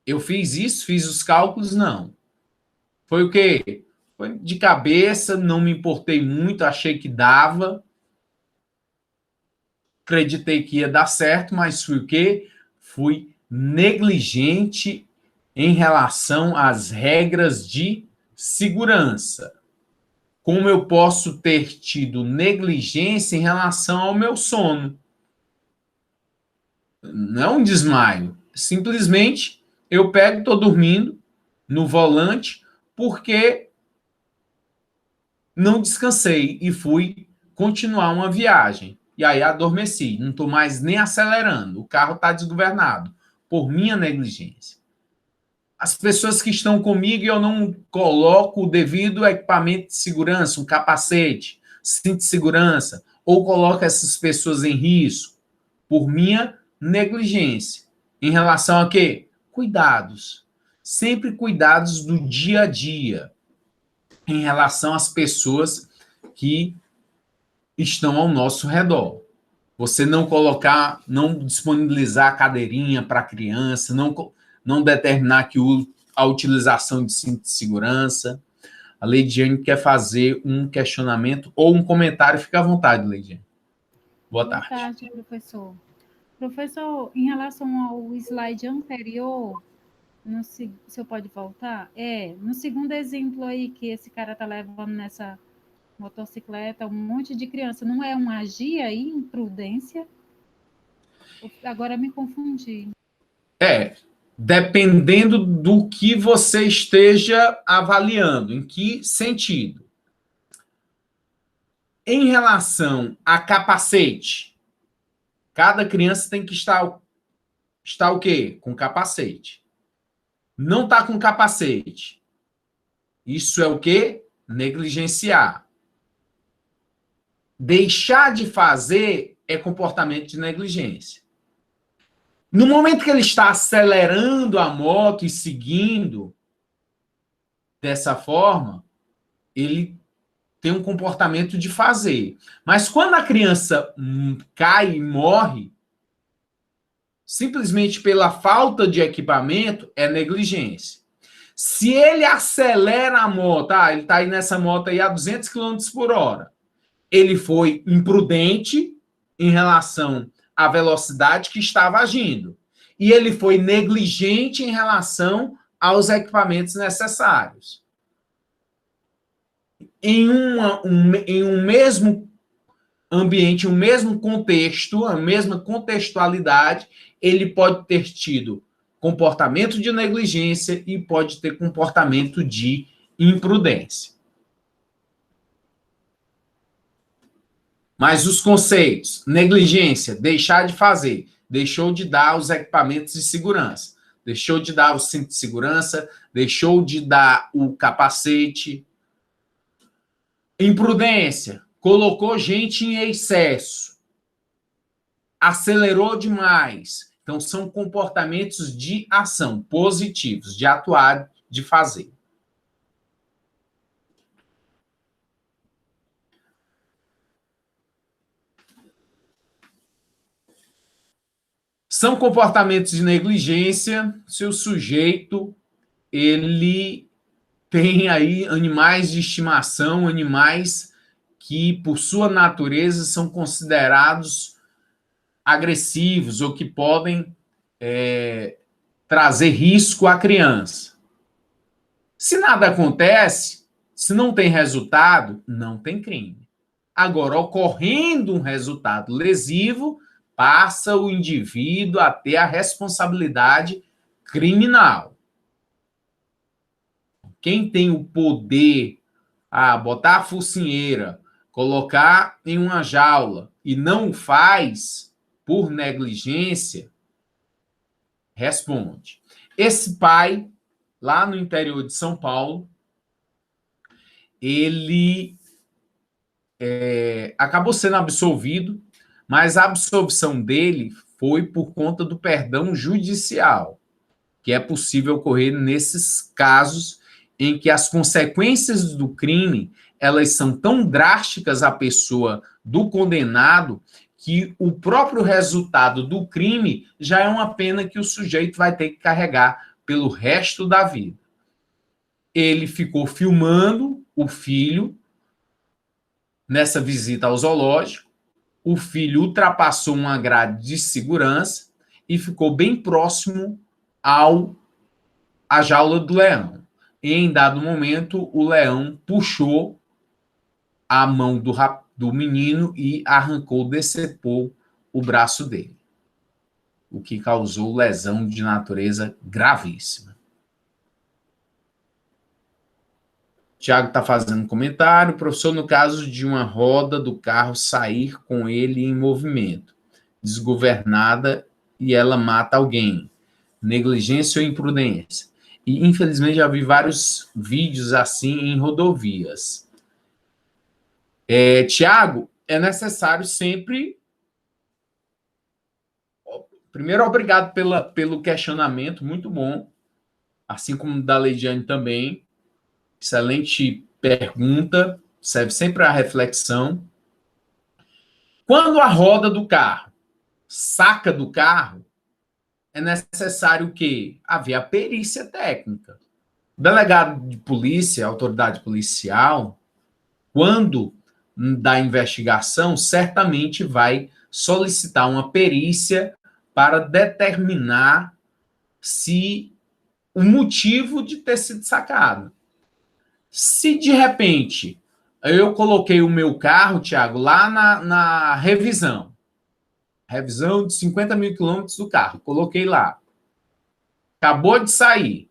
Eu fiz isso, fiz os cálculos, não. Foi o quê? Foi de cabeça, não me importei muito, achei que dava, acreditei que ia dar certo, mas fui o quê? Fui negligente em relação às regras de segurança. Como eu posso ter tido negligência em relação ao meu sono? Não é um desmaio. Simplesmente eu pego, estou dormindo no volante porque não descansei e fui continuar uma viagem. E aí adormeci, não estou mais nem acelerando, o carro está desgovernado por minha negligência. As pessoas que estão comigo e eu não coloco o devido equipamento de segurança, um capacete, cinto de segurança, ou coloco essas pessoas em risco por minha negligência. Em relação a quê? Cuidados. Sempre cuidados do dia a dia em relação às pessoas que estão ao nosso redor. Você não colocar, não disponibilizar a cadeirinha para a criança, não determinar que a utilização de cinto de segurança. A Leidiane quer fazer um questionamento ou um comentário. Fica à vontade, Leidiane. Boa Boa tarde. tarde, professor. Professor, em relação ao slide anterior, no, se o senhor pode voltar? No segundo exemplo aí que esse cara está levando nessa motocicleta um monte de criança, não é um agir aí, imprudência? Agora me confundi. Dependendo do que você esteja avaliando, em que sentido. Em relação a capacete, cada criança tem que estar o quê? Com capacete. Não está com capacete. Isso é o quê? Negligenciar. Deixar de fazer é comportamento de negligência. No momento que ele está acelerando a moto e seguindo dessa forma, ele tem um comportamento de fazer. Mas quando a criança cai e morre, simplesmente pela falta de equipamento, é negligência. Se ele acelera a moto, ele está aí nessa moto aí a 200 quilômetros por hora, ele foi imprudente em relação à velocidade que estava agindo. E ele foi negligente em relação aos equipamentos necessários. Em um mesmo ambiente, um mesmo contexto, a mesma contextualidade, ele pode ter tido comportamento de negligência e pode ter comportamento de imprudência. Mas os conceitos, negligência, deixar de fazer, deixou de dar os equipamentos de segurança, deixou de dar o cinto de segurança, deixou de dar o capacete. Imprudência, colocou gente em excesso, acelerou demais. Então, são comportamentos de ação positivos, de atuar, de fazer. São comportamentos de negligência se o sujeito ele tem aí animais de estimação, animais que, por sua natureza, são considerados agressivos ou que podem trazer risco à criança. Se nada acontece, se não tem resultado, não tem crime. Agora, ocorrendo um resultado lesivo, passa o indivíduo a ter a responsabilidade criminal. Quem tem o poder botar a focinheira, colocar em uma jaula e não faz por negligência, responde. Esse pai, lá no interior de São Paulo, ele acabou sendo absolvido, mas a absolvição dele foi por conta do perdão judicial, que é possível ocorrer nesses casos em que as consequências do crime elas são tão drásticas à pessoa do condenado que o próprio resultado do crime já é uma pena que o sujeito vai ter que carregar pelo resto da vida. Ele ficou filmando o filho nessa visita ao zoológico, o filho ultrapassou uma grade de segurança e ficou bem próximo à jaula do leão. E, em dado momento, o leão puxou a mão do menino e arrancou, decepou o braço dele, o que causou lesão de natureza gravíssima. Tiago está fazendo um comentário. Professor, no caso de uma roda do carro sair com ele em movimento, desgovernada, e ela mata alguém, negligência ou imprudência? E, infelizmente, já vi vários vídeos assim em rodovias. Tiago, é necessário sempre... Primeiro, obrigado pelo questionamento, muito bom. Assim como da Leidiane também. Excelente pergunta, serve sempre a reflexão. Quando a roda do carro saca do carro, é necessário o quê? Haver a perícia técnica. O delegado de polícia, a autoridade policial, quando da investigação, certamente vai solicitar uma perícia para determinar se o motivo de ter sido sacado. Se, de repente, eu coloquei o meu carro, Tiago, lá na revisão de 50 mil quilômetros do carro, coloquei lá, acabou de sair,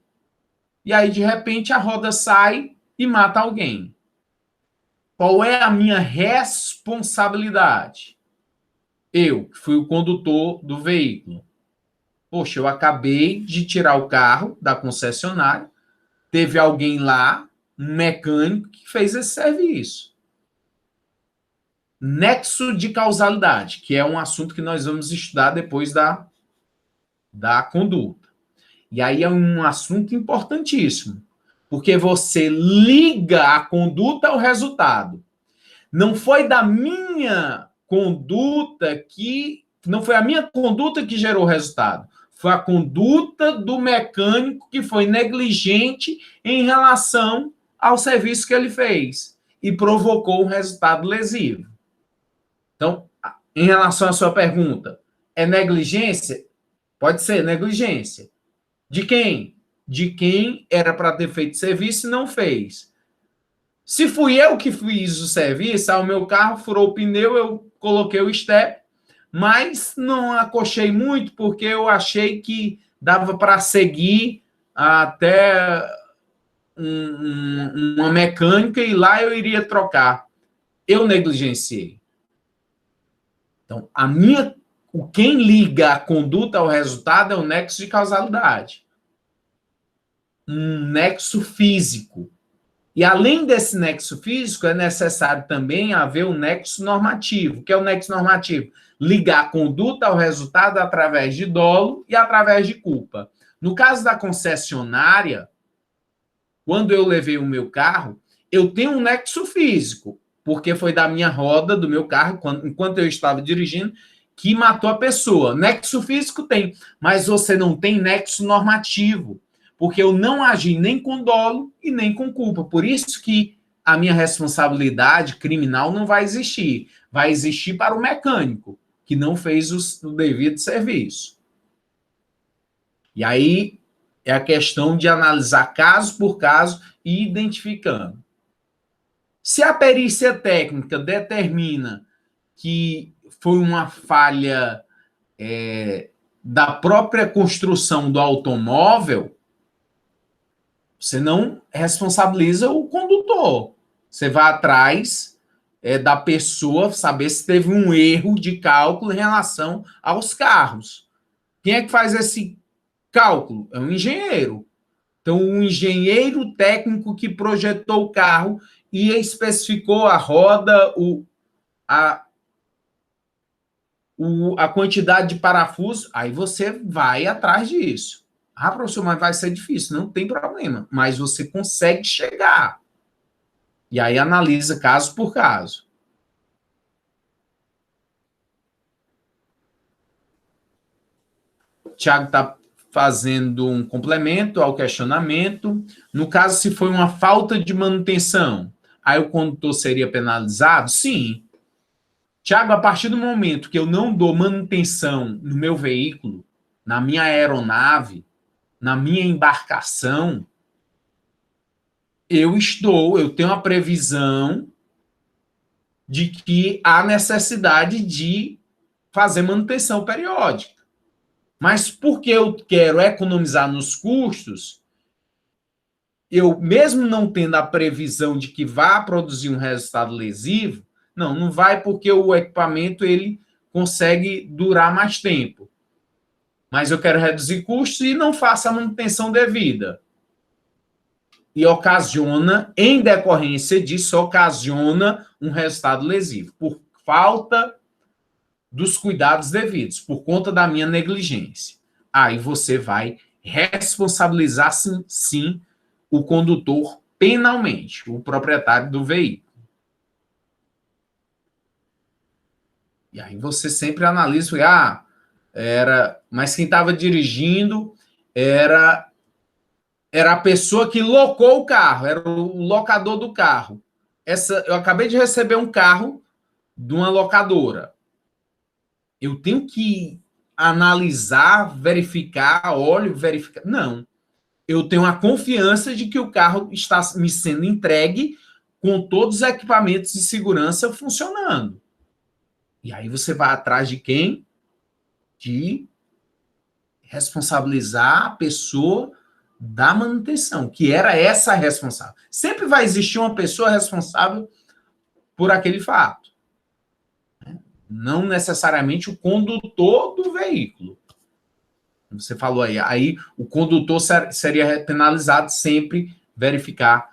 e aí, de repente, a roda sai e mata alguém. Qual é a minha responsabilidade? Eu, que fui o condutor do veículo. Poxa, eu acabei de tirar o carro da concessionária, teve alguém lá, um mecânico, que fez esse serviço. Nexo de causalidade, que é um assunto que nós vamos estudar depois da conduta. E aí é um assunto importantíssimo, porque você liga a conduta ao resultado. Não foi da minha conduta que... Não foi a minha conduta que gerou o resultado. Foi a conduta do mecânico que foi negligente em relação ao serviço que ele fez e provocou um resultado lesivo. Então, em relação à sua pergunta, é negligência? Pode ser negligência. De quem? De quem era para ter feito serviço e não fez. Se fui eu que fiz o serviço, o meu carro furou o pneu, eu coloquei o step, mas não acochei muito, porque eu achei que dava para seguir até uma mecânica e lá eu iria trocar. Eu negligenciei. Então, quem liga a conduta ao resultado é o nexo de causalidade. Um nexo físico. E além desse nexo físico, é necessário também haver um nexo normativo. O que é o nexo normativo? Ligar a conduta ao resultado através de dolo e através de culpa. No caso da concessionária, quando eu levei o meu carro, eu tenho um nexo físico, porque foi da minha roda, do meu carro, enquanto eu estava dirigindo, que matou a pessoa. Nexo físico tem, mas você não tem nexo normativo, porque eu não agi nem com dolo e nem com culpa. Por isso que a minha responsabilidade criminal não vai existir. Vai existir para o mecânico, que não fez o devido serviço. E aí é a questão de analisar caso por caso e identificando. Se a perícia técnica determina que foi uma falha da própria construção do automóvel, você não responsabiliza o condutor. Você vai atrás da pessoa saber se teve um erro de cálculo em relação aos carros. Quem é que faz esse cálculo? É um engenheiro. Então, o engenheiro técnico que projetou o carro e especificou a roda, a quantidade de parafuso, aí você vai atrás disso. Ah, professor, mas vai ser difícil. Não tem problema, mas você consegue chegar. E aí analisa caso por caso. O Tiago está fazendo um complemento ao questionamento. No caso, se foi uma falta de manutenção, aí o condutor seria penalizado? Sim. Tiago, a partir do momento que eu não dou manutenção no meu veículo, na minha aeronave, na minha embarcação, eu tenho a previsão de que há necessidade de fazer manutenção periódica. Mas porque eu quero economizar nos custos, eu, mesmo não tendo a previsão de que vá produzir um resultado lesivo, não vai, porque o equipamento ele consegue durar mais tempo. Mas eu quero reduzir custos e não faço a manutenção devida. E ocasiona, em decorrência disso, ocasiona um resultado lesivo, por falta dos cuidados devidos, por conta da minha negligência. Aí você vai responsabilizar, sim, o condutor penalmente, o proprietário do veículo. E aí você sempre analisa, mas quem estava dirigindo era a pessoa que locou o carro, era o locador do carro. Eu acabei de receber um carro de uma locadora. eu tenho que analisar, verificar, olho, verificar. Não. Eu tenho a confiança de que o carro está me sendo entregue com todos os equipamentos de segurança funcionando. E aí você vai atrás de quem? De responsabilizar a pessoa da manutenção, que era essa responsável. Sempre vai existir uma pessoa responsável por aquele fato. Não necessariamente o condutor do veículo. Você falou aí o condutor seria penalizado, sempre verificar,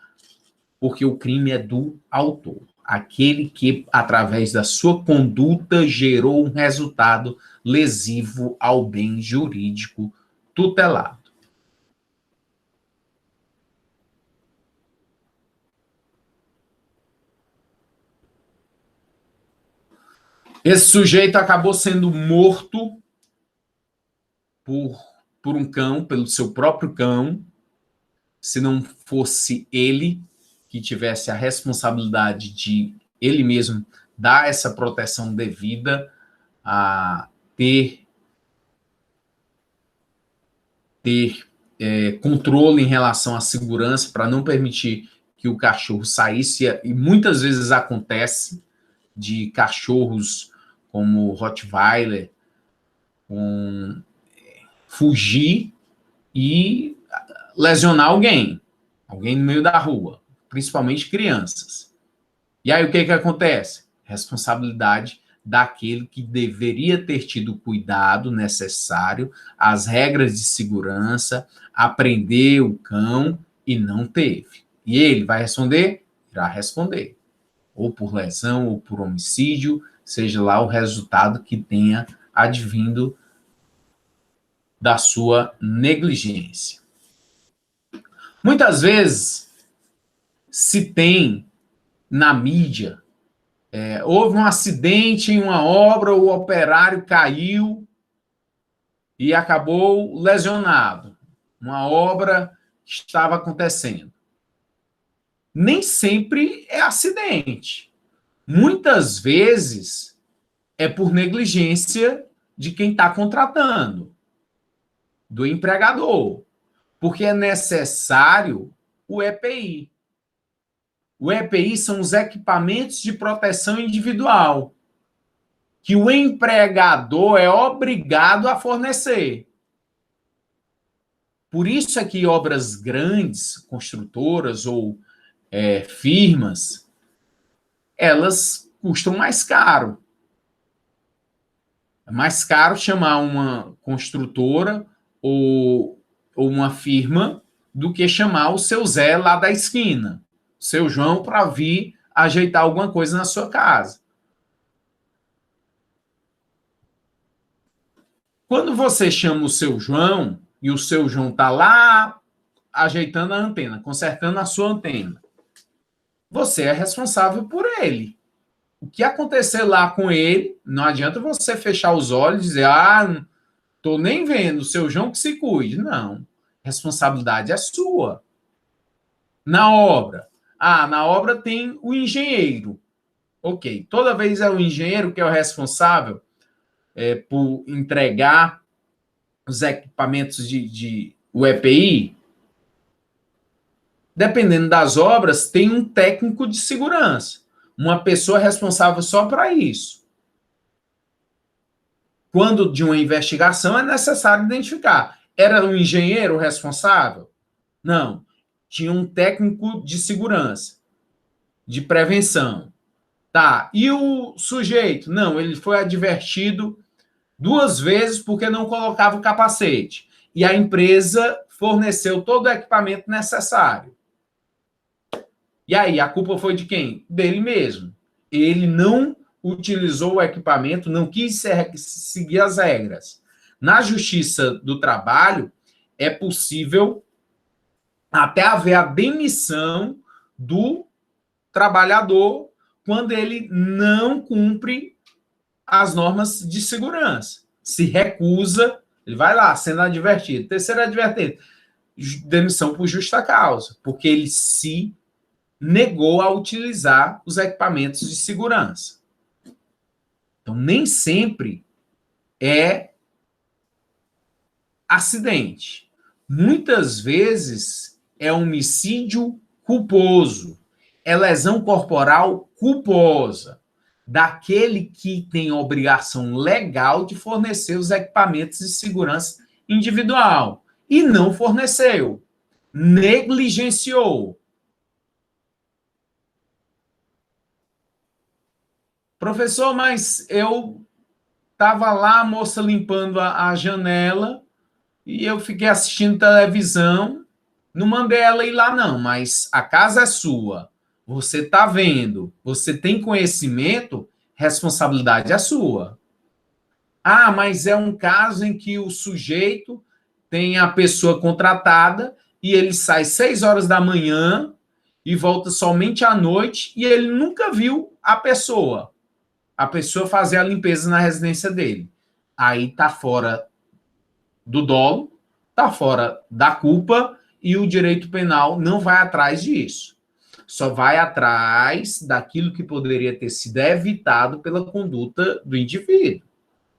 porque o crime é do autor. Aquele que, através da sua conduta, gerou um resultado lesivo ao bem jurídico tutelado. Esse sujeito acabou sendo morto por um cão, pelo seu próprio cão. Se não fosse ele que tivesse a responsabilidade de ele mesmo dar essa proteção devida, a ter controle em relação à segurança para não permitir que o cachorro saísse, e muitas vezes acontece de cachorros como Rottweiler fugir e lesionar alguém no meio da rua, principalmente crianças. E aí o que acontece? Responsabilidade daquele que deveria ter tido o cuidado necessário, as regras de segurança, aprender o cão e não teve. E ele vai responder? Irá responder. Ou por lesão, ou por homicídio, seja lá o resultado que tenha advindo da sua negligência. Muitas vezes se tem na mídia, houve um acidente em uma obra, o operário caiu e acabou lesionado. Uma obra que estava acontecendo. Nem sempre é acidente. Muitas vezes é por negligência de quem está contratando, do empregador, porque é necessário o EPI. O EPI são os equipamentos de proteção individual, que o empregador é obrigado a fornecer. Por isso é que obras grandes, construtoras ou firmas, elas custam mais caro. É mais caro chamar uma construtora ou uma firma do que chamar o seu Zé lá da esquina, o seu João, para vir ajeitar alguma coisa na sua casa. Quando você chama o seu João e o seu João está lá ajeitando a antena, consertando a sua antena, você é responsável por ele. O que acontecer lá com ele, não adianta você fechar os olhos e dizer, não estou nem vendo, o seu João que se cuide. Não, responsabilidade é sua. Na obra, na obra tem o engenheiro. Ok, toda vez é o engenheiro que é o responsável por entregar os equipamentos o EPI. Dependendo das obras, tem um técnico de segurança, uma pessoa responsável só para isso. Quando de uma investigação é necessário identificar. Era um engenheiro responsável? Não. Tinha um técnico de segurança, de prevenção. Tá. E o sujeito? Não, ele foi advertido 2 vezes porque não colocava o capacete. E a empresa forneceu todo o equipamento necessário. E aí, a culpa foi de quem? Dele mesmo. Ele não utilizou o equipamento, não quis seguir as regras. Na Justiça do Trabalho, é possível até haver a demissão do trabalhador quando ele não cumpre as normas de segurança. Se recusa, ele vai lá, sendo advertido. Terceiro advertido, demissão por justa causa, porque ele se negou a utilizar os equipamentos de segurança. Então, nem sempre é acidente. Muitas vezes é homicídio culposo, é lesão corporal culposa, daquele que tem obrigação legal de fornecer os equipamentos de segurança individual e não forneceu, negligenciou. Professor, mas eu estava lá, a moça limpando a janela, e eu fiquei assistindo televisão, não mandei ela ir lá não, mas a casa é sua, você está vendo, você tem conhecimento, responsabilidade é sua. Ah, mas é um caso em que o sujeito tem a pessoa contratada e ele sai 6 horas da manhã e volta somente à noite e ele nunca viu a pessoa fazer a limpeza na residência dele. Aí está fora do dolo, está fora da culpa e o direito penal não vai atrás disso. Só vai atrás daquilo que poderia ter sido evitado pela conduta do indivíduo.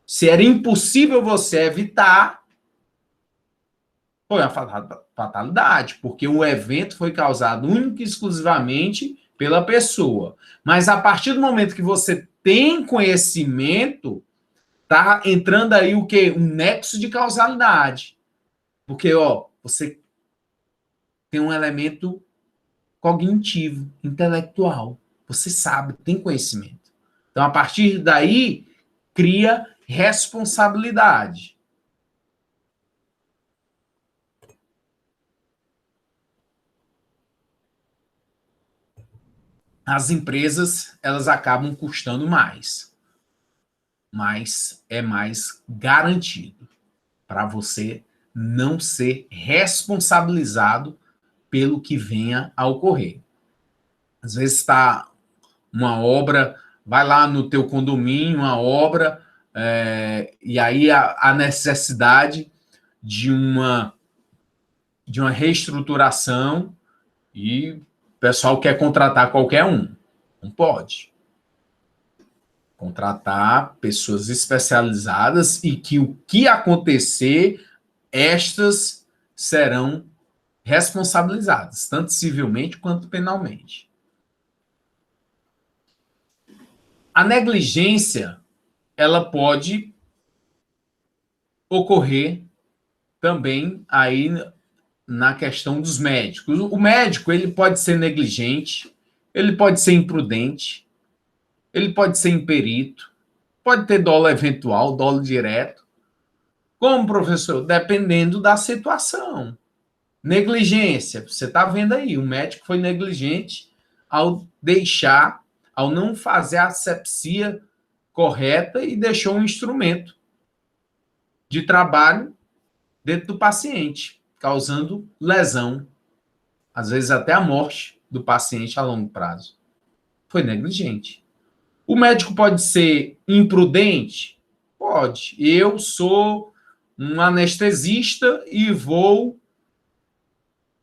Se era impossível você evitar, foi uma fatalidade, porque o evento foi causado única e exclusivamente pela pessoa. Mas a partir do momento que você tem conhecimento, tá entrando aí o quê? Um nexo de causalidade. Porque, você tem um elemento cognitivo, intelectual. Você sabe, tem conhecimento. Então, a partir daí, cria responsabilidade. As empresas, elas acabam custando mais, mas é mais garantido para você não ser responsabilizado pelo que venha a ocorrer. Às vezes está uma obra, vai lá no teu condomínio, uma obra, e aí a necessidade de uma reestruturação e o pessoal quer contratar qualquer um. Não pode. Contratar pessoas especializadas e que o que acontecer, estas serão responsabilizadas, tanto civilmente quanto penalmente. A negligência, ela pode ocorrer também aí na questão dos médicos. O médico, ele pode ser negligente, ele pode ser imprudente, ele pode ser imperito, pode ter dolo eventual, dolo direto. Como, professor? Dependendo da situação. Negligência, você está vendo aí, o médico foi negligente ao não fazer a asepsia correta e deixou um instrumento de trabalho dentro do paciente, causando lesão, às vezes até a morte do paciente a longo prazo. Foi negligente. O médico pode ser imprudente? Pode. Eu sou um anestesista e vou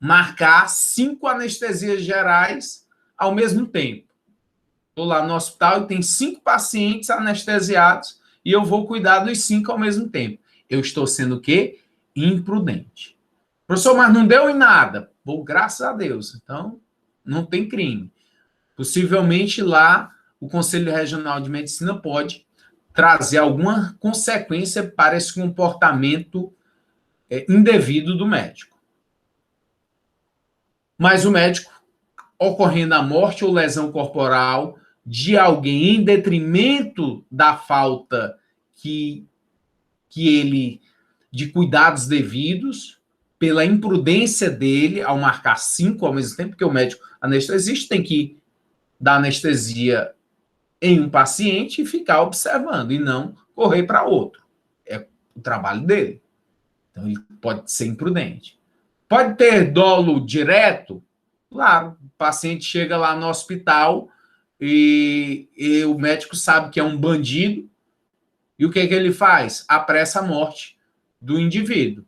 marcar 5 anestesias gerais ao mesmo tempo. Estou lá no hospital e tem 5 pacientes anestesiados e eu vou cuidar dos 5 ao mesmo tempo. Eu estou sendo o quê? Imprudente. Professor, mas não deu em nada. Bom, graças a Deus. Então, não tem crime. Possivelmente lá o Conselho Regional de Medicina pode trazer alguma consequência para esse comportamento indevido do médico. Mas o médico, ocorrendo a morte ou lesão corporal de alguém em detrimento da falta que ele de cuidados devidos, pela imprudência dele ao marcar 5 ao mesmo tempo, porque o médico anestesista tem que dar anestesia em um paciente e ficar observando, e não correr para outro. É o trabalho dele. Então, ele pode ser imprudente. Pode ter dolo direto? Claro, o paciente chega lá no hospital e o médico sabe que é um bandido, e o que ele faz? Apressa a morte do indivíduo.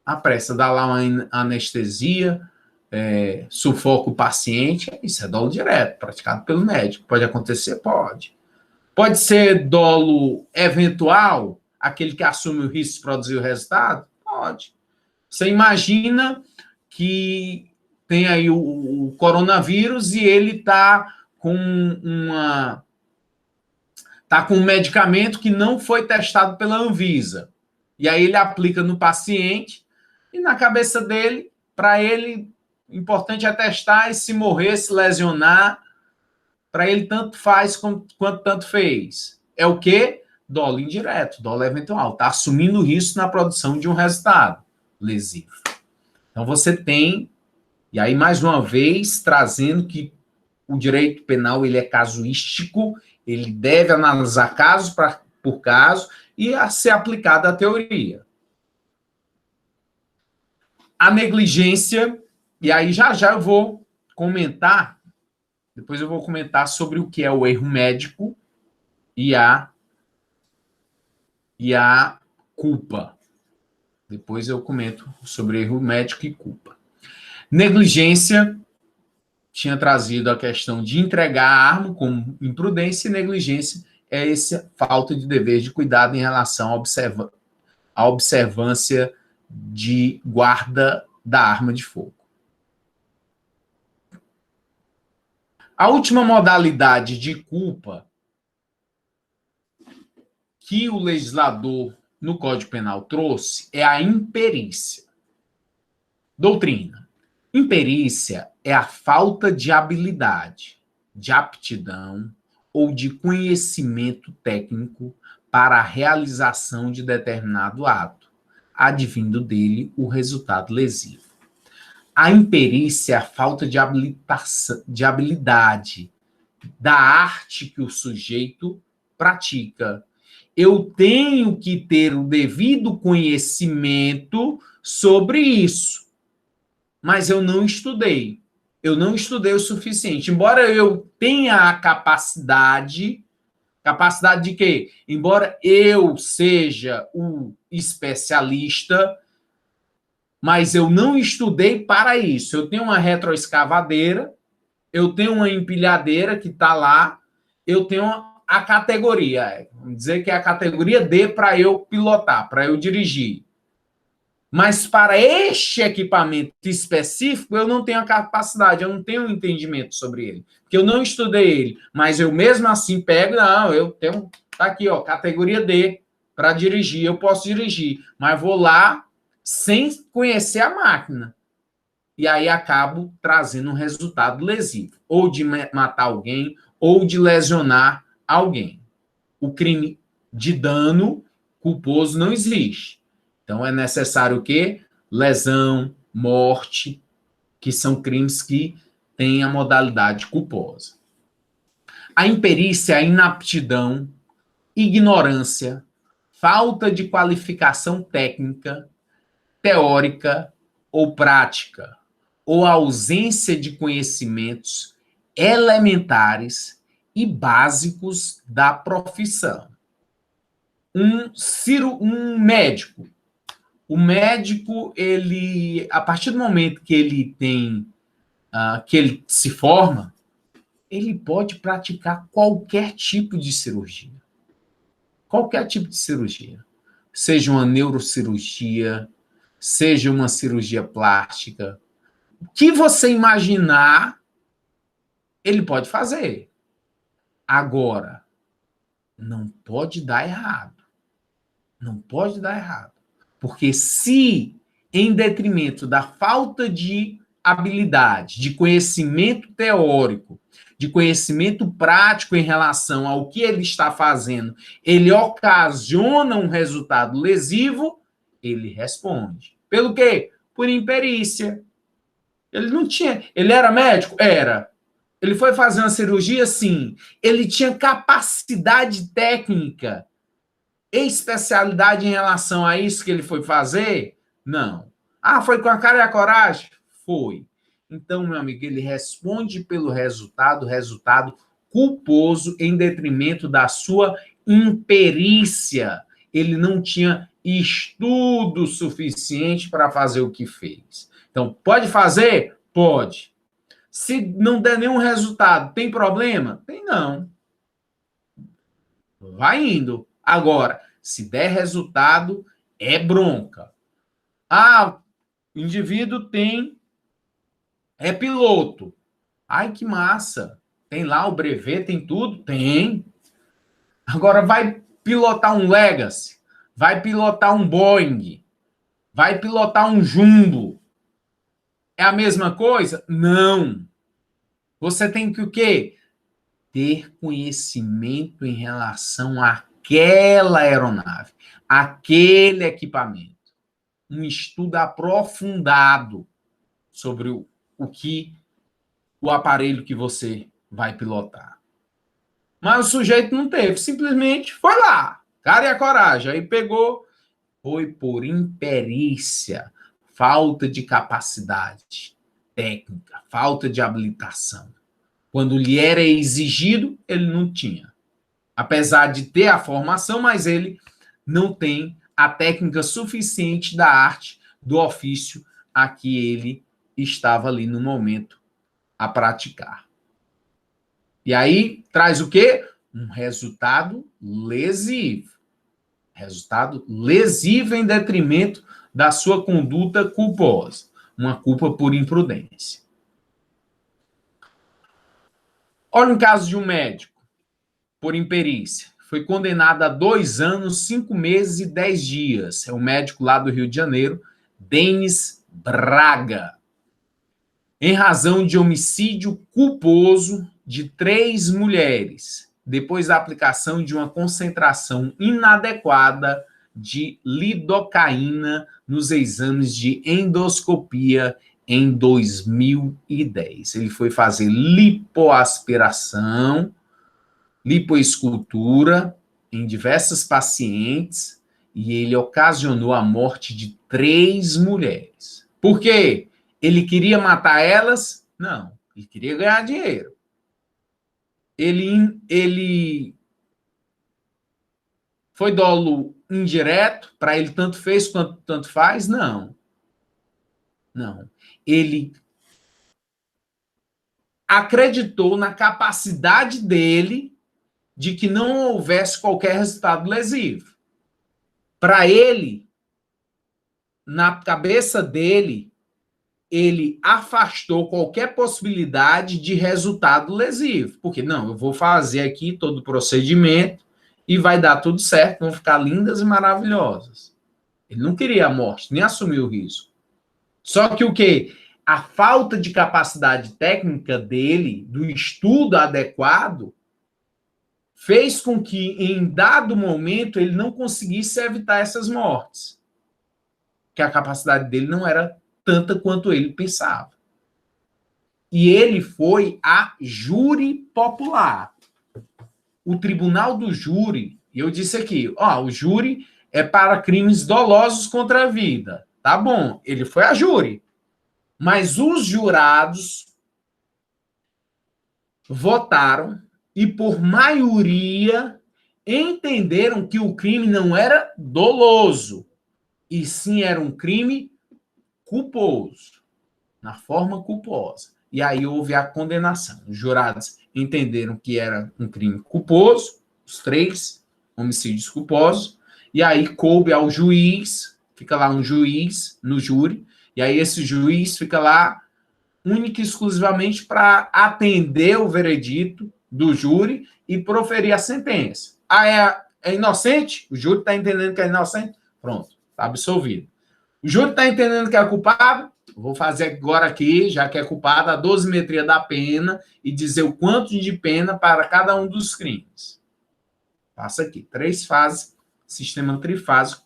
Apressa, dá lá uma anestesia, sufoca o paciente, isso é dolo direto, praticado pelo médico. Pode acontecer? Pode. Pode ser dolo eventual, aquele que assume o risco de produzir o resultado? Pode. Você imagina que tem aí o coronavírus e ele está com um medicamento que não foi testado pela Anvisa. E aí ele aplica no paciente e na cabeça dele, para ele, o importante é testar e se morrer, se lesionar, para ele tanto faz quanto tanto fez. É o quê? Dolo indireto, dolo eventual. Está assumindo risco na produção de um resultado lesivo. Então você tem, e aí mais uma vez, trazendo que o direito penal ele é casuístico, ele deve analisar caso por caso e a ser aplicada a teoria. A negligência, e aí já eu vou comentar, depois eu vou comentar sobre o que é o erro médico e a culpa. Depois eu comento sobre erro médico e culpa. Negligência, tinha trazido a questão de entregar a arma como imprudência, e negligência é essa falta de dever de cuidado em relação à observância de guarda da arma de fogo. A última modalidade de culpa que o legislador no Código Penal trouxe é a imperícia. Doutrina. Imperícia é a falta de habilidade, de aptidão ou de conhecimento técnico para a realização de determinado ato, advindo dele o resultado lesivo. A imperícia é a falta de habilidade da arte que o sujeito pratica. Eu tenho que ter o devido conhecimento sobre isso, mas eu não estudei. Eu não estudei o suficiente. Embora eu tenha a capacidade de quê? Embora eu seja o especialista, mas eu não estudei para isso. Eu tenho uma retroescavadeira, eu tenho uma empilhadeira que está lá, eu tenho a categoria, vamos dizer que é a categoria D para eu pilotar, para eu dirigir. Mas para este equipamento específico, eu não tenho a capacidade, eu não tenho um entendimento sobre ele, porque eu não estudei ele, mas eu mesmo assim pego, não, eu tenho, tá aqui, ó, categoria D para dirigir, eu posso dirigir, mas vou lá sem conhecer a máquina. E aí acabo trazendo um resultado lesivo, ou de matar alguém, ou de lesionar alguém. O crime de dano culposo não existe. Então é necessário o quê? Lesão, morte, que são crimes que têm a modalidade culposa. A imperícia, a inaptidão, ignorância, falta de qualificação técnica, teórica ou prática, ou ausência de conhecimentos elementares e básicos da profissão. Um médico. O médico, ele, a partir do momento que ele tem, que ele se forma, ele pode praticar qualquer tipo de cirurgia. Qualquer tipo de cirurgia. Seja uma neurocirurgia, seja uma cirurgia plástica. O que você imaginar, ele pode fazer. Agora, não pode dar errado. Não pode dar errado. Porque se, em detrimento da falta de habilidade, de conhecimento teórico, de conhecimento prático em relação ao que ele está fazendo, ele ocasiona um resultado lesivo, ele responde. Pelo quê? Por imperícia. Ele não tinha... Ele era médico? Era. Ele foi fazer uma cirurgia? Sim. Ele tinha capacidade técnica, especialidade em relação a isso que ele foi fazer? Não. Ah, foi com a cara e a coragem? Foi. Então, meu amigo, ele responde pelo resultado culposo em detrimento da sua imperícia. Ele não tinha estudo suficiente para fazer o que fez. Então, pode fazer? Pode. Se não der nenhum resultado, tem problema? Tem não. vai indo. Agora, se der resultado, é bronca. Ah, o indivíduo é piloto. Ai, que massa. Tem lá o brevet, tem tudo? Tem. Agora vai pilotar um Legacy, vai pilotar um Boeing, vai pilotar um Jumbo. É a mesma coisa? Não. Você tem que o quê? Ter conhecimento em relação àquela aeronave, aquele equipamento. Um estudo aprofundado sobre o aparelho que você vai pilotar. Mas o sujeito não teve, simplesmente foi lá, cara e a coragem. Aí pegou, foi por imperícia, falta de capacidade técnica, falta de habilitação. Quando lhe era exigido, ele não tinha. Apesar de ter a formação, mas ele não tem a técnica suficiente da arte, do ofício a que ele estava ali no momento a praticar. E aí traz o quê? Um resultado lesivo. Resultado lesivo em detrimento da sua conduta culposa. Uma culpa por imprudência. Olha um caso de um médico, por imperícia. Foi condenado a 2 anos, 5 meses e 10 dias. É um médico lá do Rio de Janeiro, Denis Braga. Em razão de homicídio culposo de 3 mulheres, depois da aplicação de uma concentração inadequada de lidocaína nos exames de endoscopia em 2010. Ele foi fazer lipoaspiração, lipoescultura em diversas pacientes e ele ocasionou a morte de 3 mulheres. Por quê? Ele queria matar elas? Não, ele queria ganhar dinheiro. Ele foi dolo indireto, para ele tanto fez quanto tanto faz? Não. Não. Ele acreditou na capacidade dele de que não houvesse qualquer resultado lesivo. Para ele, na cabeça dele, ele afastou qualquer possibilidade de resultado lesivo. Porque, não, eu vou fazer aqui todo o procedimento e vai dar tudo certo, vão ficar lindas e maravilhosas. Ele não queria a morte, nem assumiu o risco. Só que o quê? A falta de capacidade técnica dele, do estudo adequado, fez com que, em dado momento, ele não conseguisse evitar essas mortes. Porque a capacidade dele não era tanta quanto ele pensava. E ele foi a júri popular. O tribunal do júri, e eu disse aqui, o júri é para crimes dolosos contra a vida. Tá bom, ele foi a júri. Mas os jurados votaram e, por maioria, entenderam que o crime não era doloso, e sim era um crime culposo, na forma culposa. E aí houve a condenação. Os jurados entenderam que era um crime culposo, os 3 homicídios culposos, e aí coube ao juiz, fica lá um juiz no júri, e aí esse juiz fica lá única e exclusivamente para atender o veredito do júri e proferir a sentença. É inocente? O júri está entendendo que é inocente? Pronto, está absolvido. O júri está entendendo que é culpado? Vou fazer agora aqui, já que é culpado, a dosimetria da pena e dizer o quanto de pena para cada um dos crimes. Passa aqui, 3 fases, sistema trifásico,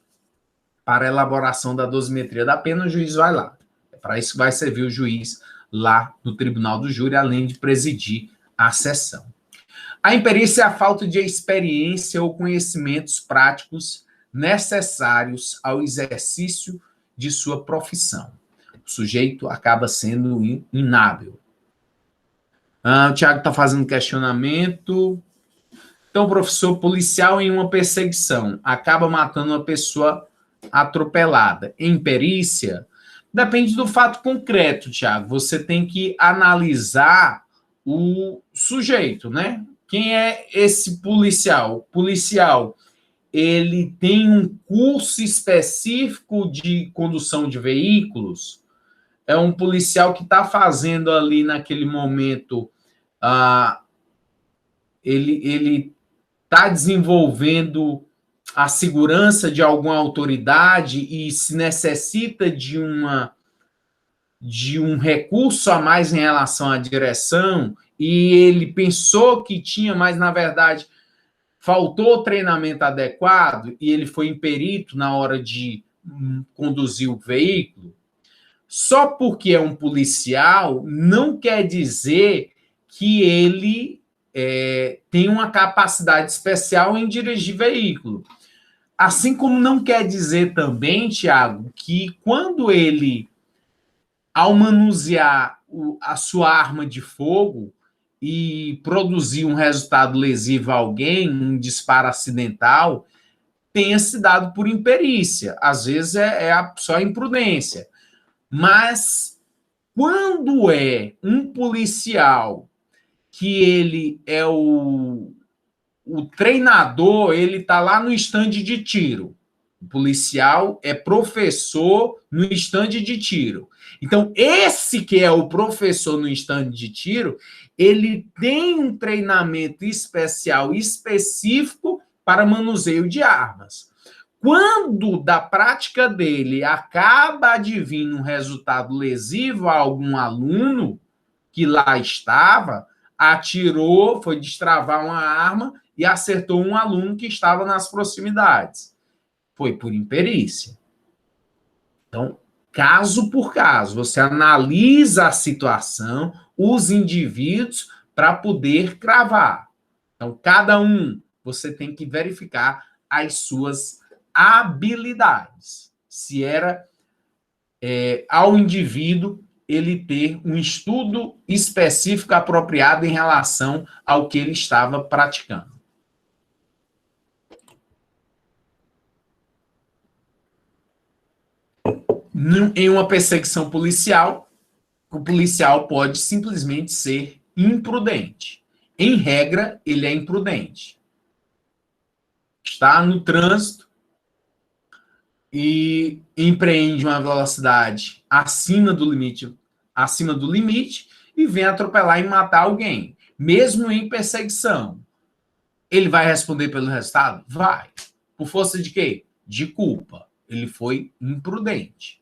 para a elaboração da dosimetria da pena, o juiz vai lá. É para isso que vai servir o juiz lá no tribunal do júri, além de presidir a sessão. A imperícia é a falta de experiência ou conhecimentos práticos necessários ao exercício de sua profissão. O sujeito acaba sendo inábil. O Tiago está fazendo questionamento. Então, professor, policial em uma perseguição acaba matando uma pessoa atropelada. Em perícia, depende do fato concreto, Tiago. Você tem que analisar o sujeito, né? Quem é esse policial? O policial, ele tem um curso específico de condução de veículos? É um policial que está fazendo ali naquele momento, ele está desenvolvendo a segurança de alguma autoridade e se necessita de um recurso a mais em relação à direção, e ele pensou que tinha, mas na verdade faltou treinamento adequado e ele foi imperito na hora de conduzir o veículo. Só porque é um policial não quer dizer que ele tem uma capacidade especial em dirigir veículo. Assim como não quer dizer também, Tiago, que quando ele, ao manusear a sua arma de fogo e produzir um resultado lesivo a alguém, um disparo acidental, tenha se dado por imperícia. Às vezes só imprudência. Mas quando é um policial que ele é o treinador, ele está lá no estande de tiro. O policial é professor no estande de tiro. Então, esse que é o professor no estande de tiro, ele tem um treinamento especial, específico para manuseio de armas. Quando da prática dele acaba advindo um resultado lesivo a algum aluno que lá estava, atirou, foi destravar uma arma e acertou um aluno que estava nas proximidades. Foi por imperícia. Então, caso por caso, você analisa a situação, os indivíduos, para poder cravar. Então, cada um, você tem que verificar as suas habilidades. Se era ao indivíduo ele ter um estudo específico apropriado em relação ao que ele estava praticando. Em uma perseguição policial, o policial pode simplesmente ser imprudente. Em regra, ele é imprudente. Está no trânsito e empreende uma velocidade acima do limite e vem atropelar e matar alguém, mesmo em perseguição. Ele vai responder pelo resultado? Vai. Por força de quê? De culpa. Ele foi imprudente.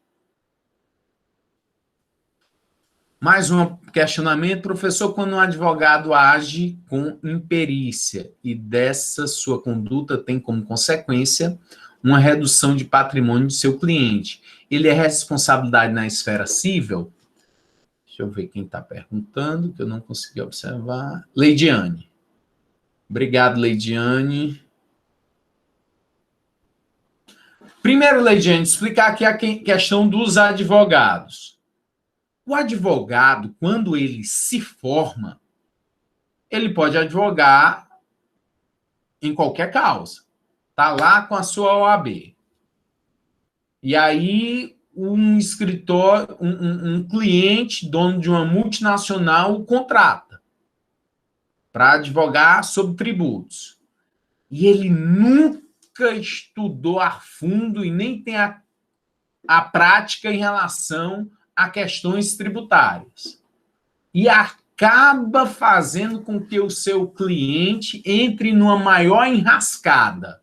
Mais um questionamento, professor. Quando um advogado age com imperícia e dessa sua conduta tem como consequência uma redução de patrimônio de seu cliente, ele é responsabilidade na esfera civil? Deixa eu ver quem está perguntando, que eu não consegui observar. Leidiane. Obrigado, Leidiane. Primeiro, Leidiane, explicar aqui a questão dos advogados. O advogado, quando ele se forma, ele pode advogar em qualquer causa. Está lá com a sua OAB. E aí, um escritor, um cliente, dono de uma multinacional, o contrata para advogar sobre tributos. E ele nunca estudou a fundo e nem tem a prática em relação a questões tributárias. E acaba fazendo com que o seu cliente entre numa maior enrascada.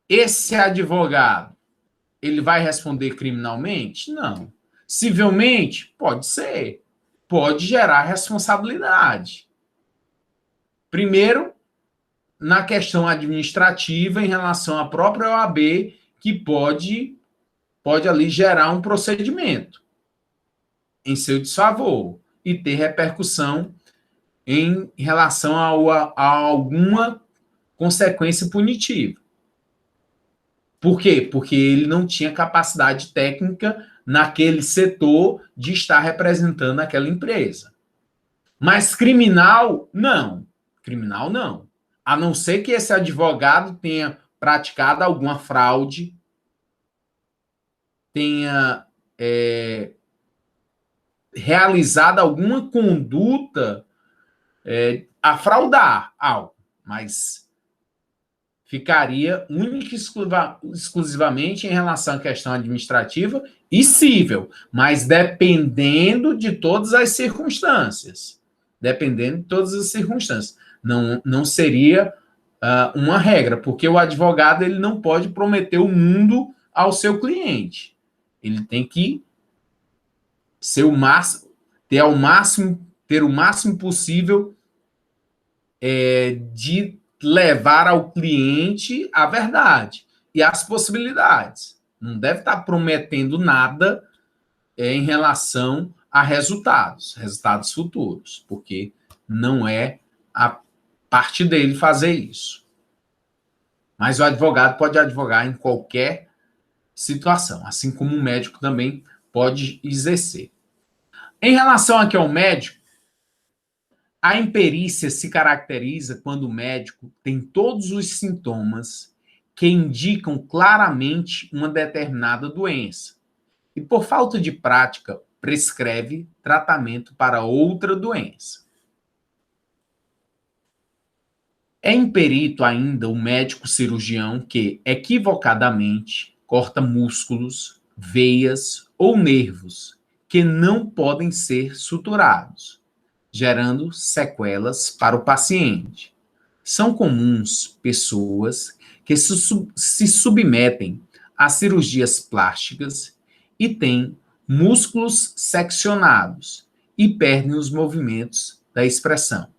Esse advogado, ele vai responder criminalmente? Não. Civilmente? Pode ser. Pode gerar responsabilidade. Primeiro, na questão administrativa, em relação à própria OAB, que pode ali gerar um procedimento em seu desfavor e ter repercussão em relação a alguma consequência punitiva. Por quê? Porque ele não tinha capacidade técnica naquele setor de estar representando aquela empresa. Mas criminal, não. Criminal, não. A não ser que esse advogado tenha praticado alguma fraude, tenha realizado alguma conduta a fraudar algo, mas ficaria única e exclusivamente em relação à questão administrativa e cível, mas dependendo de todas as circunstâncias. Dependendo de todas as circunstâncias. Não seria uma regra, porque o advogado ele não pode prometer o mundo ao seu cliente. Ele tem que ser ter o máximo possível de levar ao cliente a verdade e as possibilidades. Não deve estar prometendo nada em relação a resultados futuros, porque não é a parte dele fazer isso. Mas o advogado pode advogar em qualquer situação, assim como o médico também pode exercer. Em relação aqui ao médico, a imperícia se caracteriza quando o médico tem todos os sintomas que indicam claramente uma determinada doença e, por falta de prática, prescreve tratamento para outra doença. É imperito ainda o médico cirurgião que, equivocadamente, corta músculos, veias ou nervos que não podem ser suturados, gerando sequelas para o paciente. São comuns pessoas que se submetem a cirurgias plásticas e têm músculos seccionados e perdem os movimentos da expressão.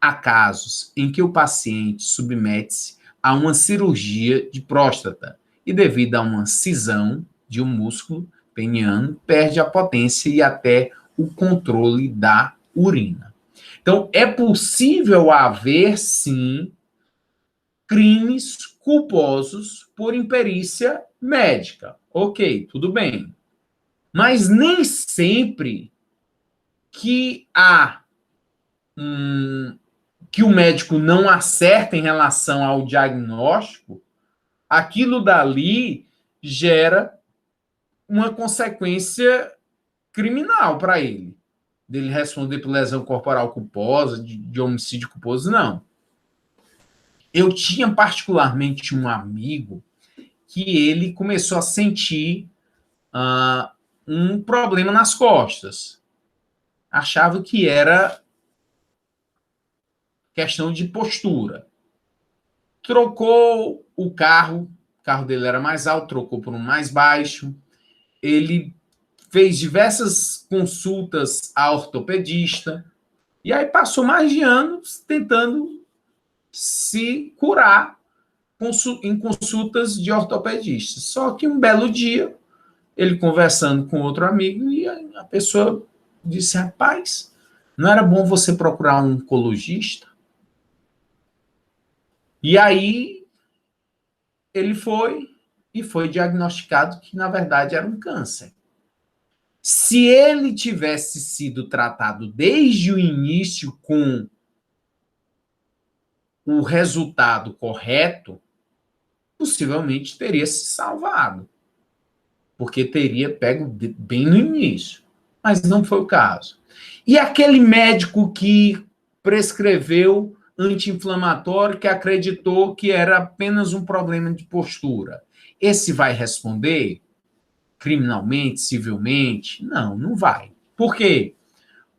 Há casos em que o paciente submete-se a uma cirurgia de próstata e, devido a uma cisão de um músculo peniano, perde a potência e até o controle da urina. Então, é possível haver, sim, crimes culposos por imperícia médica. Ok, tudo bem. Mas nem sempre que que o médico não acerta em relação ao diagnóstico, aquilo dali gera uma consequência criminal para ele. Dele responder por lesão corporal culposa, de homicídio culposo, não. Eu tinha particularmente um amigo que ele começou a sentir um problema nas costas. Achava que era questão de postura. Trocou o carro dele era mais alto, trocou por um mais baixo. Ele fez diversas consultas a ortopedista, e aí passou mais de anos tentando se curar em consultas de ortopedista. Só que um belo dia, ele conversando com outro amigo, e a pessoa disse: rapaz, não era bom você procurar um oncologista? E aí ele foi diagnosticado que, na verdade, era um câncer. Se ele tivesse sido tratado desde o início com o resultado correto, possivelmente teria se salvado, porque teria pego bem no início. Mas não foi o caso. E aquele médico que prescreveu anti-inflamatório, que acreditou que era apenas um problema de postura, esse vai responder criminalmente, civilmente? Não, não vai. Por quê?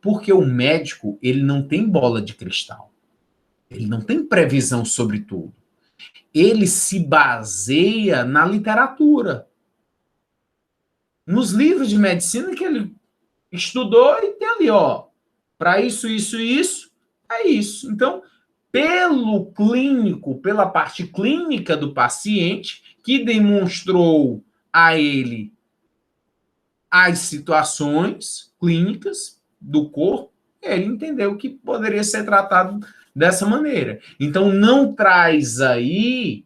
Porque o médico, ele não tem bola de cristal. Ele não tem previsão sobre tudo. Ele se baseia na literatura. Nos livros de medicina que ele estudou, e tem ali, para isso, isso e isso, é isso. Então, pelo clínico, pela parte clínica do paciente, que demonstrou a ele as situações clínicas do corpo, ele entendeu que poderia ser tratado dessa maneira. Então, não traz aí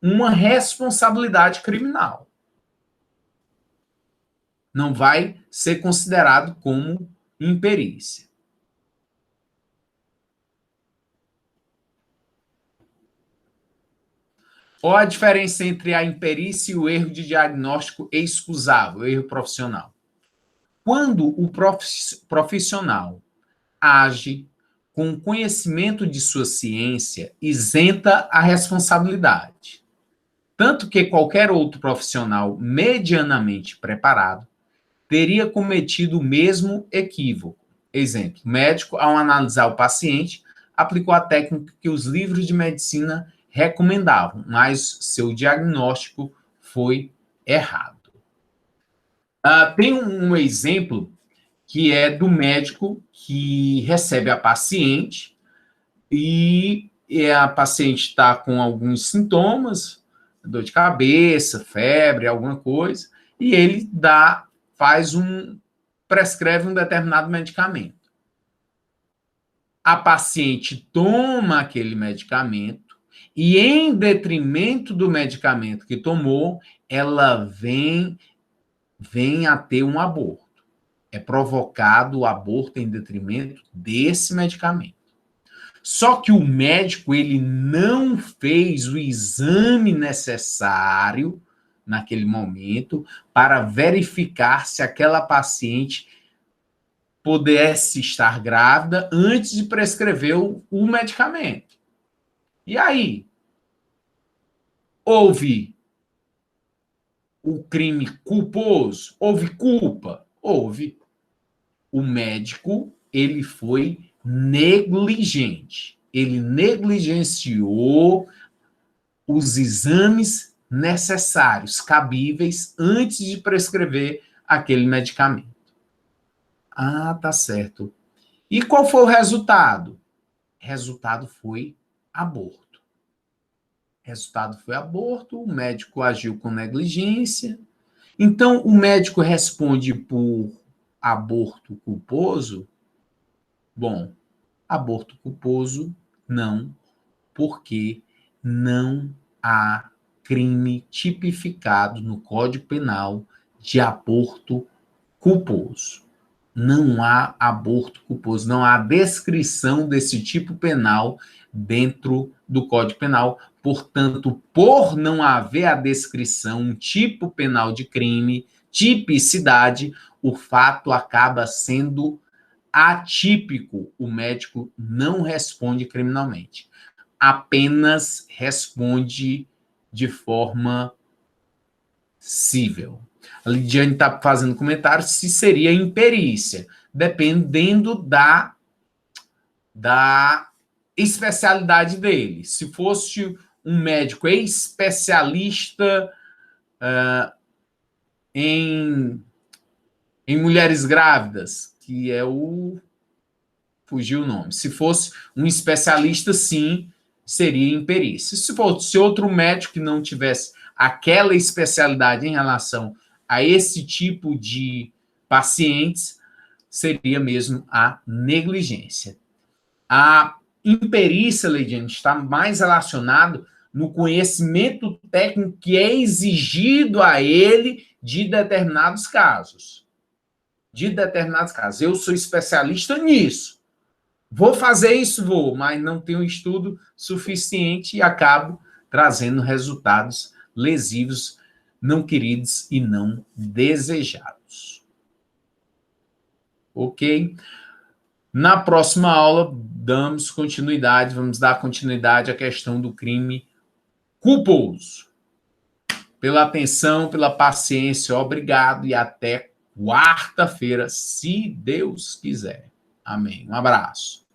uma responsabilidade criminal. Não vai ser considerado como imperícia. Qual a diferença entre a imperícia e o erro de diagnóstico excusável, erro profissional? Quando o profissional age com conhecimento de sua ciência, isenta a responsabilidade. Tanto que qualquer outro profissional medianamente preparado teria cometido o mesmo equívoco. Exemplo, o médico, ao analisar o paciente, aplicou a técnica que os livros de medicina recomendavam, mas seu diagnóstico foi errado. Tem um exemplo que é do médico que recebe a paciente e a paciente está com alguns sintomas, dor de cabeça, febre, alguma coisa, e ele prescreve um determinado medicamento. A paciente toma aquele medicamento e, em detrimento do medicamento que tomou, ela vem a ter um aborto. É provocado o aborto em detrimento desse medicamento. Só que o médico, ele não fez o exame necessário naquele momento para verificar se aquela paciente pudesse estar grávida antes de prescrever o medicamento. E aí? Houve o crime culposo? Houve culpa? Houve. O médico, ele foi negligente. Ele negligenciou os exames necessários, cabíveis, antes de prescrever aquele medicamento. Ah, tá certo. E qual foi o resultado? Resultado foi aborto. Resultado foi aborto, o médico agiu com negligência. Então, o médico responde por aborto culposo? Bom, aborto culposo, não, porque não há crime tipificado no Código Penal de aborto culposo. Não há aborto culposo, não há descrição desse tipo penal dentro do Código Penal. Portanto, por não haver a descrição, um tipo penal de crime, tipicidade, o fato acaba sendo atípico. O médico não responde criminalmente, apenas responde de forma cível. A Lidiane está fazendo comentário se seria imperícia, dependendo da especialidade dele. Se fosse um médico especialista em mulheres grávidas, que é fugiu o nome. Se fosse um especialista, sim, seria imperícia. Se fosse outro médico que não tivesse aquela especialidade em relação a esse tipo de pacientes, seria mesmo a negligência. A imperícia, Leidiane, está mais relacionado no conhecimento técnico que é exigido a ele de determinados casos. Eu sou especialista nisso. Vou fazer isso, mas não tenho estudo suficiente e acabo trazendo resultados lesivos, não queridos e não desejados. Ok? Na próxima aula, vamos dar continuidade à questão do crime culposo. Pela atenção, pela paciência, obrigado e até quarta-feira, se Deus quiser. Amém. Um abraço.